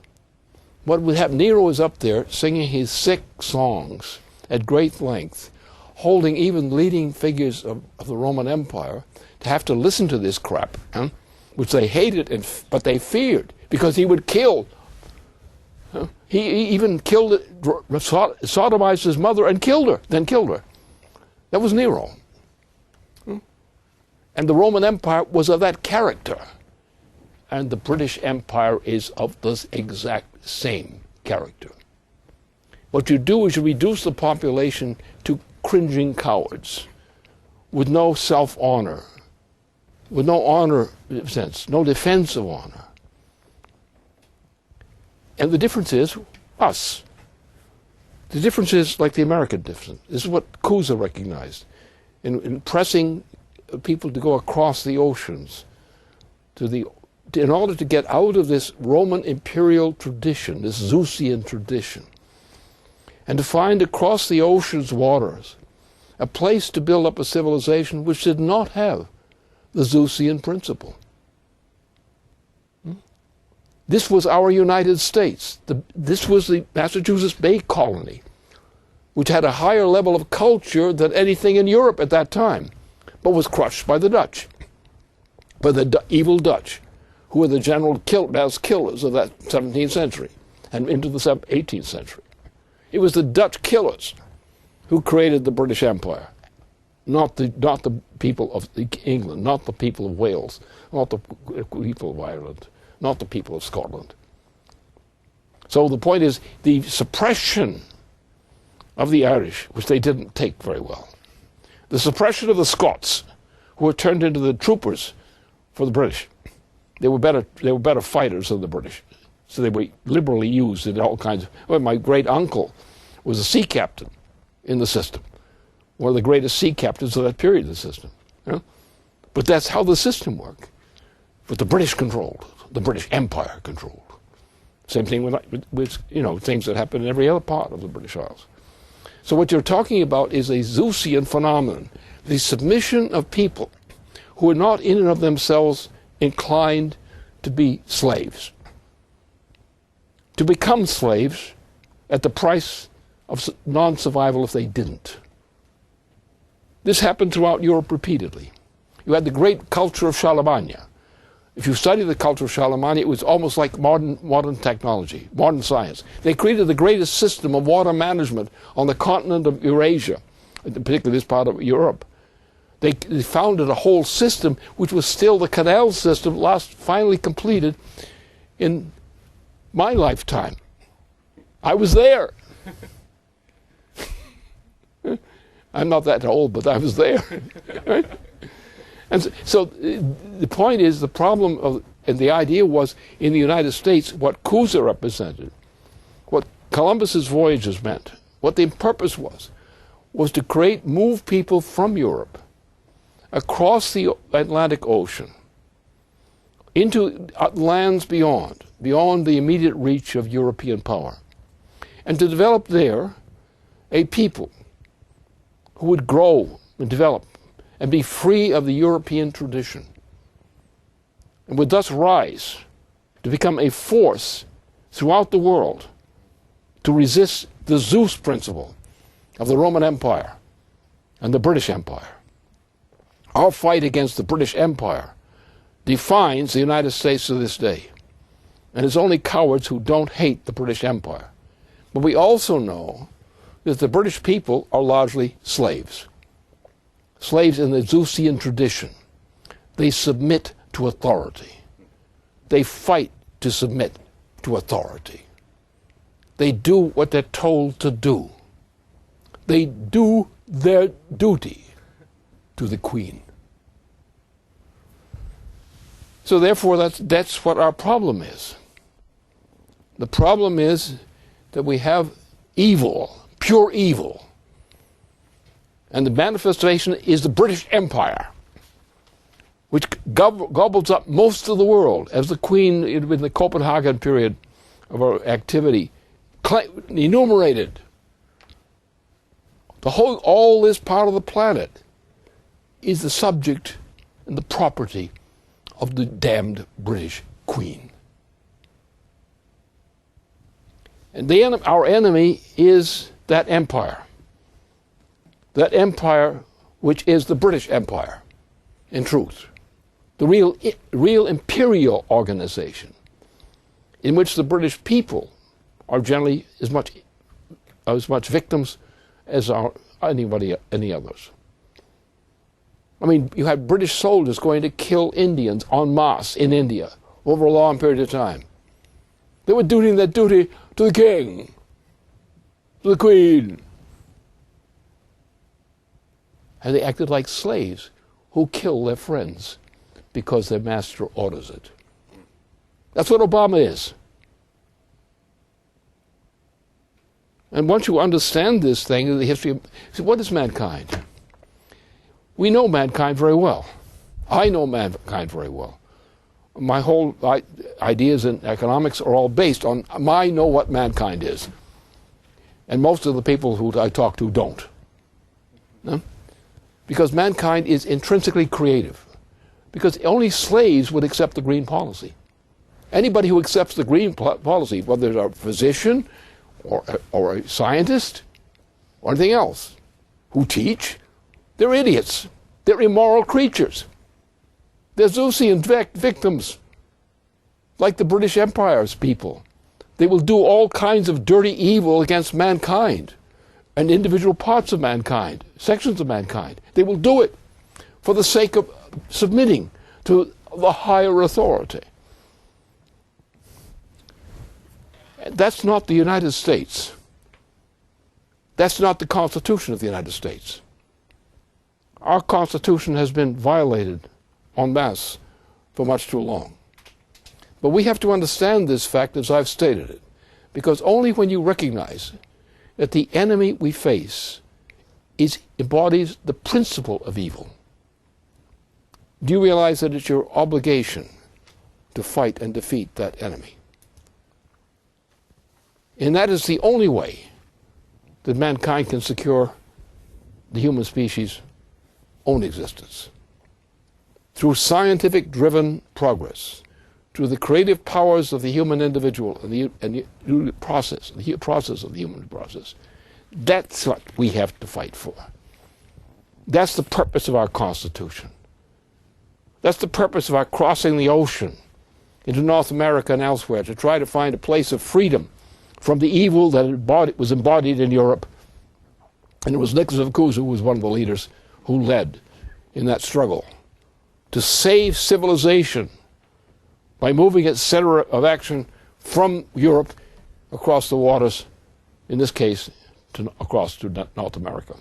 What would happen? Nero was up there singing his sick songs at great length, holding even leading figures of the Roman Empire to have to listen to this crap, which they hated, but they feared, because he would kill. He even killed, sodomized his mother and killed her, then killed her. That was Nero. And the Roman Empire was of that character. And the British Empire is of this exact same character. What you do is you reduce the population to cringing cowards with no self-honor, with no honor sense, no defense of honor. And the difference is us. The difference is like the American difference. This is what Cusa recognized in pressing people to go across the oceans in order to get out of this Roman imperial tradition, this Zeusian tradition, and to find across the ocean's waters a place to build up a civilization which did not have the Zeusian principle. This was our United States. This was the Massachusetts Bay Colony, which had a higher level of culture than anything in Europe at that time, but was crushed by the Dutch, by the evil Dutch, who were the general mass killers of that 17th century and into the 18th century. It was the Dutch killers who created the British Empire, not the people of England, not the people of Wales, not the people of Ireland, not the people of Scotland. So the point is the suppression of the Irish, which they didn't take very well, the suppression of the Scots, who were turned into the troopers for the British. They were better fighters than the British, so they were liberally used in all kinds of. Well, my great uncle was a sea captain in the system, one of the greatest sea captains of that period in the system. But that's how the system worked. But the British controlled, the British Empire controlled. Same thing with things that happen in every other part of the British Isles. So what you're talking about is a Zeusian phenomenon, the submission of people who are not in and of themselves inclined to be slaves, to become slaves at the price of non-survival if they didn't. This happened throughout Europe repeatedly. You had the great culture of Charlemagne. If you study the culture of Charlemagne, it was almost like modern technology, modern science. They created the greatest system of water management on the continent of Eurasia, particularly this part of Europe. They founded a whole system which was still the canal system, finally completed in my lifetime. I was there. I'm not that old, but I was there. Right? And so the point is, the problem and the idea was, in the United States, what Cusa represented, what Columbus's voyages meant, what the purpose was to move people from Europe across the Atlantic Ocean into lands beyond the immediate reach of European power, and to develop there a people who would grow and develop and be free of the European tradition, and would thus rise to become a force throughout the world to resist the Zeus principle of the Roman Empire and the British Empire. Our fight against the British Empire defines the United States to this day. And it's only cowards who don't hate the British Empire. But we also know that the British people are largely slaves. Slaves in the Zeusian tradition. They submit to authority. They fight to submit to authority. They do what they're told to do. They do their duty to the Queen. So therefore, that's what our problem is. The problem is that we have evil, pure evil. And the manifestation is the British Empire, which gobbles up most of the world, as the Queen in the Copenhagen period of our activity enumerated. All this part of the planet is the subject and the property of the damned British Queen. And our enemy is that empire. That empire which is the British Empire, in truth. The real imperial organization in which the British people are generally as much victims as any others. I mean, you had British soldiers going to kill Indians en masse in India over a long period of time. They were doing their duty to the king, to the queen. And they acted like slaves who kill their friends because their master orders it. That's what Obama is. And once you understand this thing, the history of... So what is mankind? We know mankind very well. I know mankind very well. My whole ideas in economics are all based on I know what mankind is. And most of the people who I talk to don't. No? Because mankind is intrinsically creative. Because only slaves would accept the green policy. Anybody who accepts the green policy, whether they're a physician or a scientist or anything else, who teach, they're idiots. They're immoral creatures. They're Zeusian victims, like the British Empire's people. They will do all kinds of dirty evil against mankind and individual parts of mankind, sections of mankind. They will do it for the sake of submitting to the higher authority. That's not the United States. That's not the Constitution of the United States. Our Constitution has been violated en masse for much too long. But we have to understand this fact as I've stated it, because only when you recognize that the enemy we face embodies the principle of evil, do you realize that it's your obligation to fight and defeat that enemy. And that is the only way that mankind can secure the human species' own existence. Through scientific-driven progress, through the creative powers of the human individual and the process of the human process. That's what we have to fight for. That's the purpose of our Constitution. That's the purpose of our crossing the ocean into North America and elsewhere to try to find a place of freedom from the evil that was embodied in Europe. And it was Nicholas of Cusa who was one of the leaders who led in that struggle to save civilization by moving its center of action from Europe across the waters, in this case, across to North America.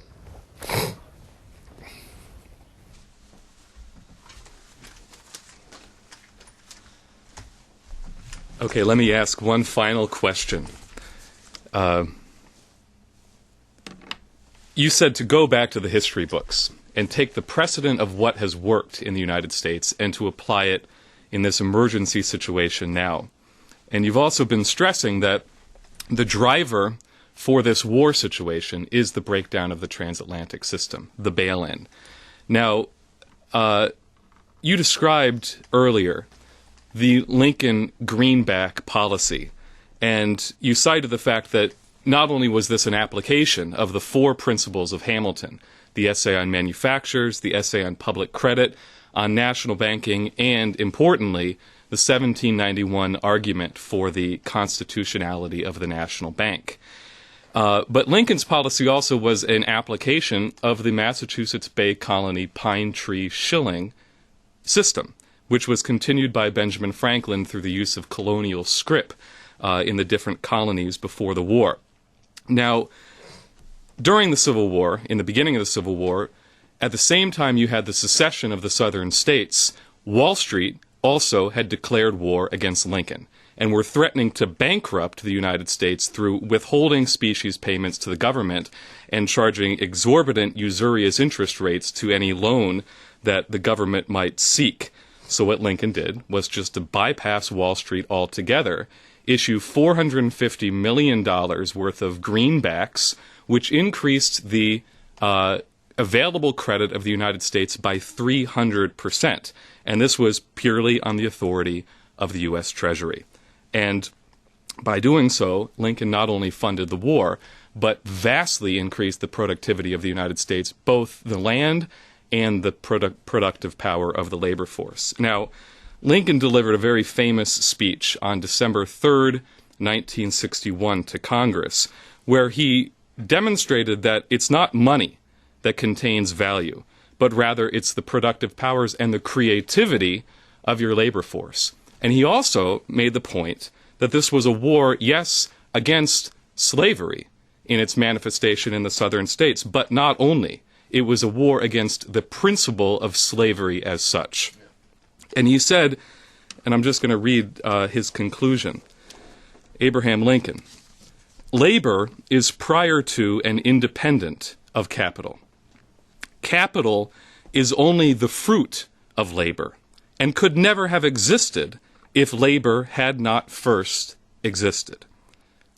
Okay, let me ask one final question. You said to go back to the history books and take the precedent of what has worked in the United States and to apply it in this emergency situation now. And you've also been stressing that the driver for this war situation is the breakdown of the transatlantic system, the bail-in. Now, you described earlier the Lincoln greenback policy, and you cited the fact that not only was this an application of the four principles of Hamilton, the essay on manufactures, the essay on public credit, on national banking, and, importantly, the 1791 argument for the constitutionality of the national bank. But Lincoln's policy also was an application of the Massachusetts Bay Colony pine tree shilling system, which was continued by Benjamin Franklin through the use of colonial scrip in the different colonies before the war. Now, during the Civil War, in the beginning of the Civil War, at the same time you had the secession of the southern states, Wall Street also had declared war against Lincoln and were threatening to bankrupt the United States through withholding specie payments to the government and charging exorbitant usurious interest rates to any loan that the government might seek. So what Lincoln did was just to bypass Wall Street altogether, issue $450 million worth of greenbacks, which increased the available credit of the United States by 300%. And this was purely on the authority of the U.S. Treasury. And by doing so, Lincoln not only funded the war, but vastly increased the productivity of the United States, both the land and the productive power of the labor force. Now, Lincoln delivered a very famous speech on December 3rd, 1961 to Congress, where he demonstrated that it's not money that contains value, but rather it's the productive powers and the creativity of your labor force. And he also made the point that this was a war, yes, against slavery in its manifestation in the southern states, but not only. It was a war against the principle of slavery as such. And he said, and I'm just going to read his conclusion, Abraham Lincoln, labor is prior to and independent of capital. Capital is only the fruit of labor and could never have existed if labor had not first existed.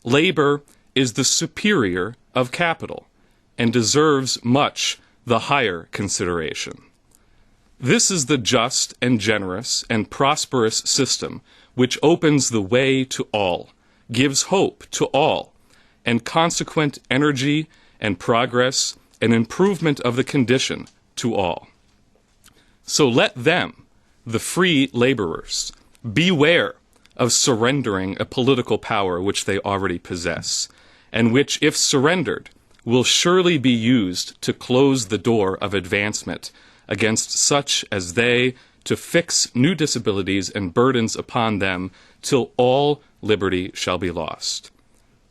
Labor is the superior of capital and deserves much the higher consideration. This is the just and generous and prosperous system which opens the way to all, gives hope to all, and consequent energy and progress and improvement of the condition to all. So let them, the free laborers, beware of surrendering a political power which they already possess, and which, if surrendered, will surely be used to close the door of advancement against such as they, to fix new disabilities and burdens upon them till all liberty shall be lost.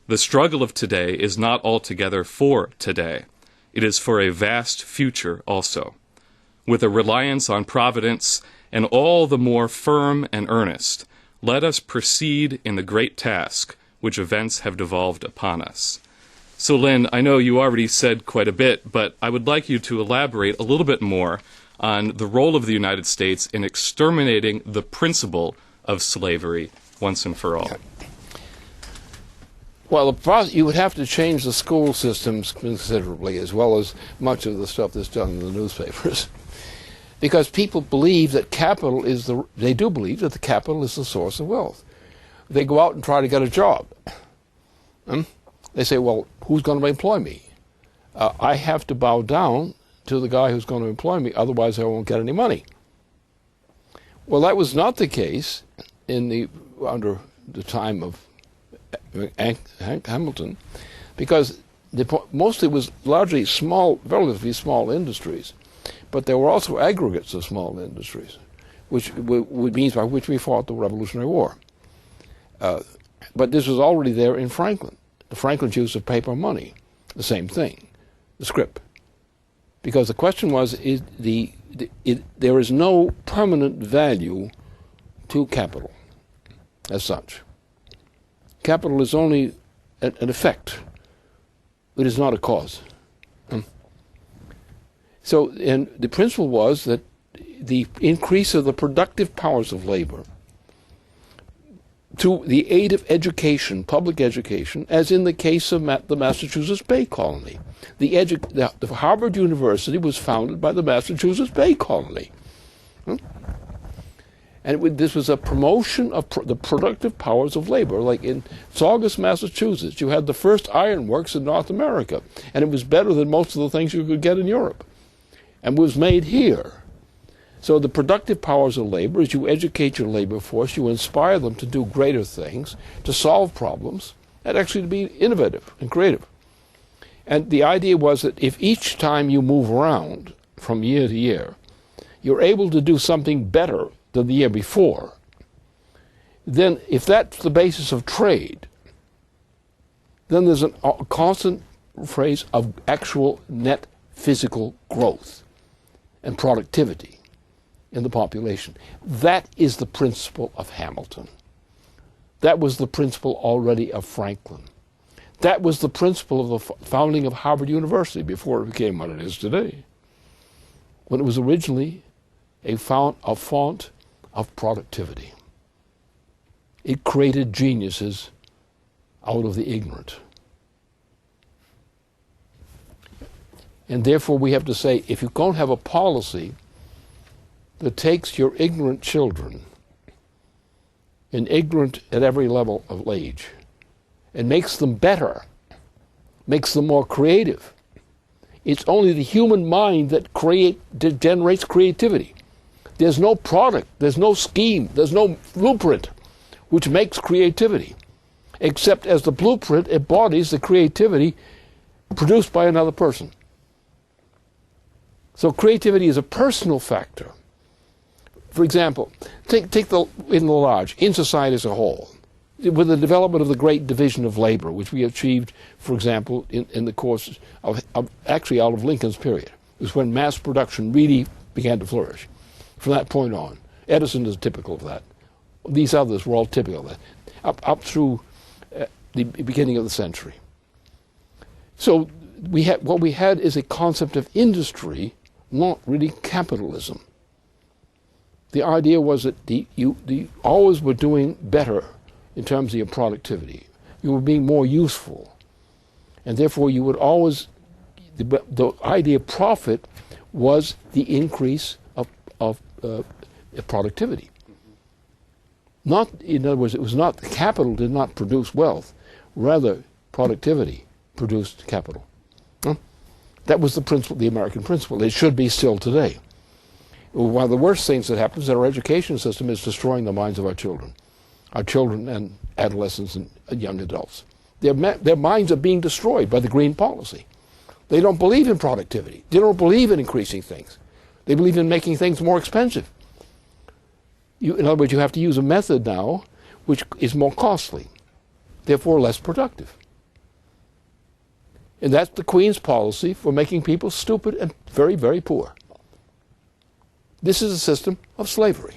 The struggle of today is not altogether for today. It is for a vast future also. With a reliance on Providence and all the more firm and earnest, let us proceed in the great task which events have devolved upon us. So, Lynn, I know you already said quite a bit, but I would like you to elaborate a little bit more on the role of the United States in exterminating the principle of slavery once and for all. Well, you would have to change the school systems considerably, as well as much of the stuff that's done in the newspapers. Because people believe that capital is they do believe that the capital is the source of wealth. They go out and try to get a job. They say, well, who's going to employ me? I have to bow down to the guy who's going to employ me, otherwise I won't get any money. Well, that was not the case under the time of Hamilton, because mostly it was largely small, relatively small industries, but there were also aggregates of small industries, which means by which we fought the Revolutionary War. But this was already there in Franklin. The Franklin's use of paper money, the same thing, the scrip. Because the question was, there is no permanent value to capital as such. Capital is only an effect. It is not a cause. So, and the principle was that the increase of the productive powers of labor to the aid of education, public education, as in the case of the Massachusetts Bay Colony. The Harvard University was founded by the Massachusetts Bay Colony. And this was a promotion of the productive powers of labor. Like in Saugus, Massachusetts, you had the first ironworks in North America, and it was better than most of the things you could get in Europe, and was made here. So the productive powers of labor is you educate your labor force, you inspire them to do greater things, to solve problems, and actually to be innovative and creative. And the idea was that if each time you move around from year to year, you're able to do something better than the year before, then if that's the basis of trade, then there's a constant phrase of actual net physical growth and productivity in the population. That is the principle of Hamilton. That was the principle already of Franklin. That was the principle of the founding of Harvard University before it became what it is today, when it was originally a font of productivity. It created geniuses out of the ignorant. And therefore we have to say, if you don't have a policy that takes your ignorant children, and ignorant at every level of age, and makes them better, makes them more creative, it's only the human mind that generates creativity. There's no product, there's no scheme, there's no blueprint which makes creativity, except as the blueprint embodies the creativity produced by another person. So creativity is a personal factor. For example, take in the large, in society as a whole, with the development of the great division of labor, which we achieved, for example, in the course of actually out of Lincoln's period. It was when mass production really began to flourish. From that point on, Edison is typical of that. These others were all typical of that, up through the beginning of the century. So what we had is a concept of industry, not really capitalism. The idea was that you always were doing better in terms of your productivity. You were being more useful. And therefore you would always, the idea of profit was the increase of productivity. Not, in other words, it was not, capital did not produce wealth. Rather, productivity produced capital. That was the principle, the American principle. It should be still today. One of the worst things that happens is that our education system is destroying the minds of our children and adolescents and young adults. Their minds are being destroyed by the green policy. They don't believe in productivity. They don't believe in increasing things. They believe in making things more expensive. In other words, you have to use a method now which is more costly, therefore less productive. And that's the Queen's policy for making people stupid and very, very poor. This is a system of slavery.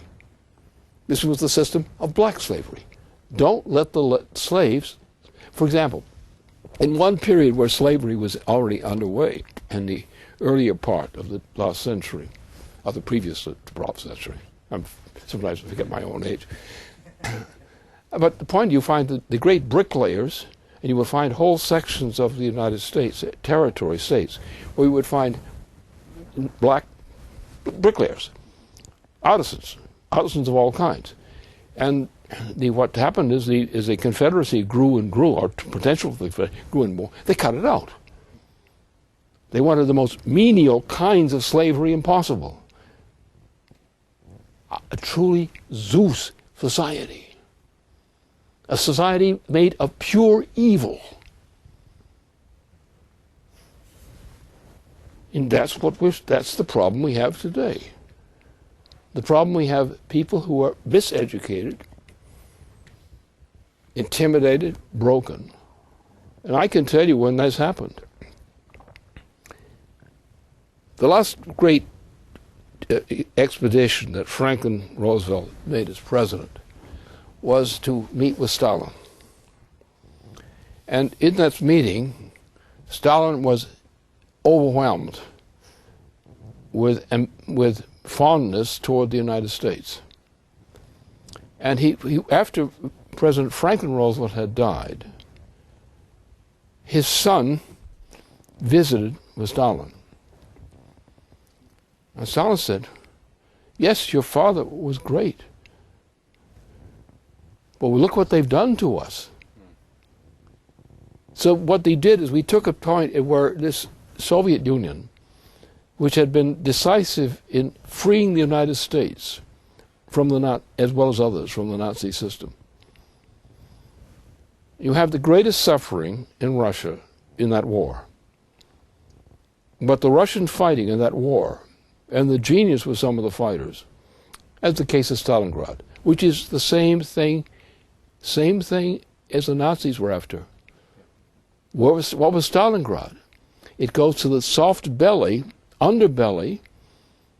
This was the system of black slavery. Don't let the slaves, for example, in one period where slavery was already underway, in the earlier part of the last century, of the previous 12th century, sometimes I forget my own age. But the point, you find the great bricklayers, and you will find whole sections of the United States, territory states, where you would find black bricklayers, artisans of all kinds. And what happened is the Confederacy grew and grew, or potential grew and more. They cut it out. They wanted the most menial kinds of slavery impossible. A truly Zeus society. A society made of pure evil. And that's the problem we have today. The problem we have people who are miseducated, intimidated, broken. And I can tell you when that's happened. The last great expedition that Franklin Roosevelt made as president was to meet with Stalin. And in that meeting, Stalin was overwhelmed with fondness toward the United States. And he after President Franklin Roosevelt had died, his son visited with Stalin. And Stalin said, "Yes, your father was great, but look what they've done to us." So what they did is we took a point where this Soviet Union which had been decisive in freeing the United States from as well as others from the Nazi system. You have the greatest suffering in Russia in that war. But the Russian fighting in that war, and the genius with some of the fighters, as the case of Stalingrad, which is the same thing as the Nazis were after. What was Stalingrad? It goes to the soft belly, underbelly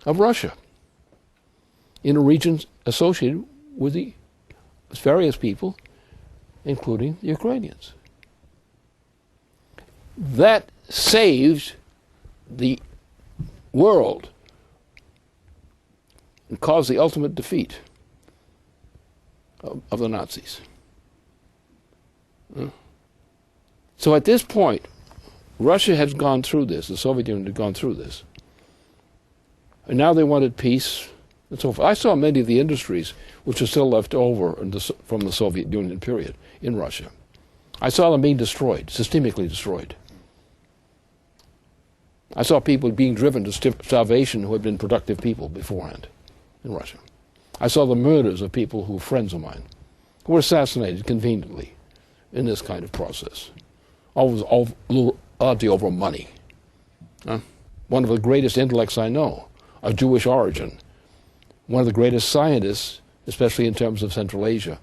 of Russia, in a region associated with the various people, including the Ukrainians. That saved the world and caused the ultimate defeat of the Nazis. So at this point, Russia has gone through this, the Soviet Union had gone through this, and now they wanted peace and so forth. I saw many of the industries which are still left over from the Soviet Union period in Russia. I saw them being destroyed, systemically destroyed. I saw people being driven to starvation who had been productive people beforehand in Russia. I saw the murders of people who were friends of mine, who were assassinated conveniently in this kind of process. Always largely over money. One of the greatest intellects I know, of Jewish origin, one of the greatest scientists, especially in terms of Central Asia,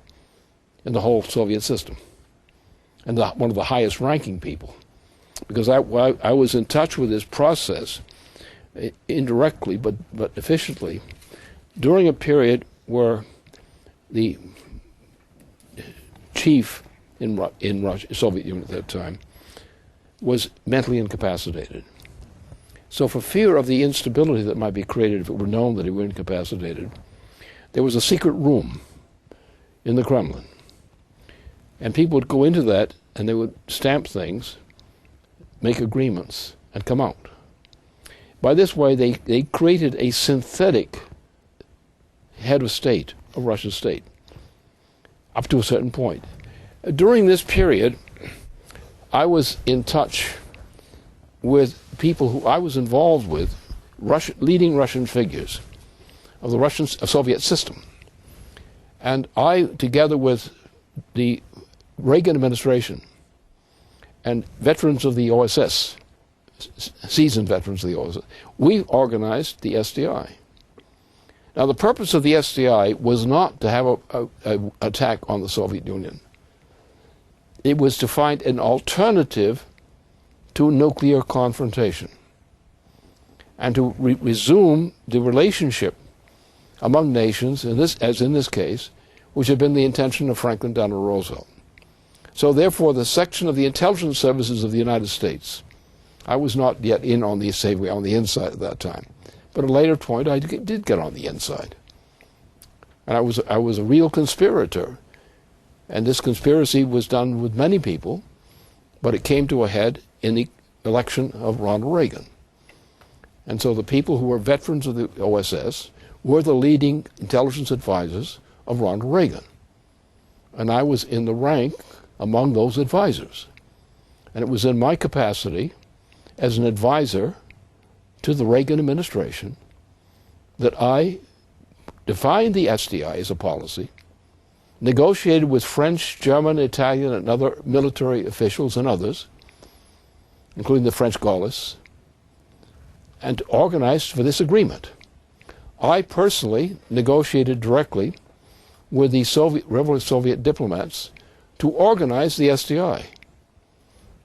in the whole Soviet system, and one of the highest ranking people. Because I was in touch with this process indirectly but efficiently during a period where the chief in Russia, Soviet Union at that time, was mentally incapacitated. So for fear of the instability that might be created if it were known that he were incapacitated, there was a secret room in the Kremlin. And people would go into that and they would stamp things, make agreements, and come out. By this way, they created a synthetic head of state, of Russian state, up to a certain point. During this period, I was in touch with people who I was involved with, leading Russian figures of the Soviet system. And I, together with the Reagan administration and veterans of the OSS, seasoned veterans of the OSS, we organized the SDI. Now, the purpose of the SDI was not to have an attack on the Soviet Union. It was to find an alternative to nuclear confrontation and to resume the relationship among nations, as in this case, which had been the intention of Franklin Delano Roosevelt. So therefore, the section of the intelligence services of the United States, I was not yet in on the inside at that time, but at a later point I did get on the inside. And I was a real conspirator. And this conspiracy was done with many people, but it came to a head in the election of Ronald Reagan. And so the people who were veterans of the OSS were the leading intelligence advisors of Ronald Reagan. And I was in the rank among those advisors. And it was in my capacity as an advisor to the Reagan administration that I defined the SDI as a policy, negotiated with French, German, Italian, and other military officials and others, including the French Gaullists, and organized for this agreement. I personally negotiated directly with the Revolutionary Soviet diplomats to organize the SDI.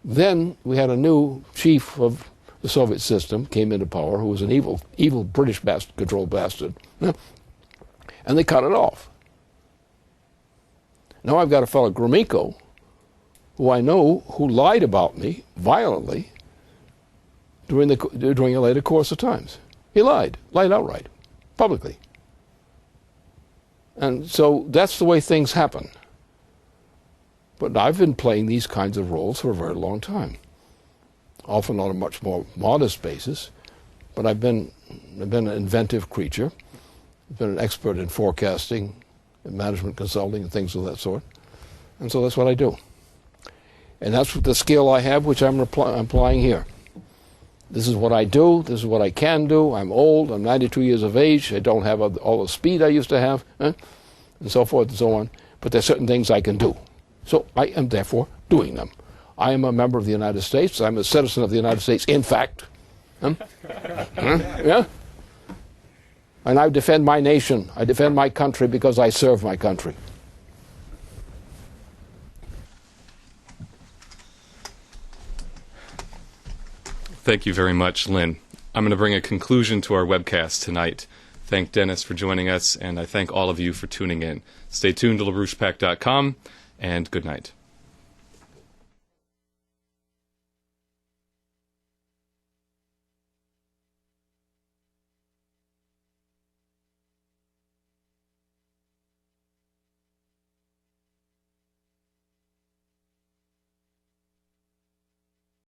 Then we had a new chief of the Soviet system came into power, who was an evil British controlled bastard, and they cut it off. Now I've got a fellow, Gromyko, who I know, who lied about me violently during a later course of times. He lied outright, publicly. And so that's the way things happen. But I've been playing these kinds of roles for a very long time, often on a much more modest basis, but I've been an inventive creature. I've been an expert in forecasting, in management consulting, and things of that sort. And so that's what I do. And that's the skill I have, which I'm applying here. This is what I do. This is what I can do. I'm old. I'm 92 years of age. I don't have all the speed I used to have, and so forth and so on. But there's certain things I can do. So I am therefore doing them. I am a member of the United States. I'm a citizen of the United States, in fact. Yeah? And I defend my nation. I defend my country because I serve my country. Thank you very much, Lynn. I'm going to bring a conclusion to our webcast tonight. Thank Dennis for joining us, and I thank all of you for tuning in. Stay tuned to LaRouchePack.com, and good night.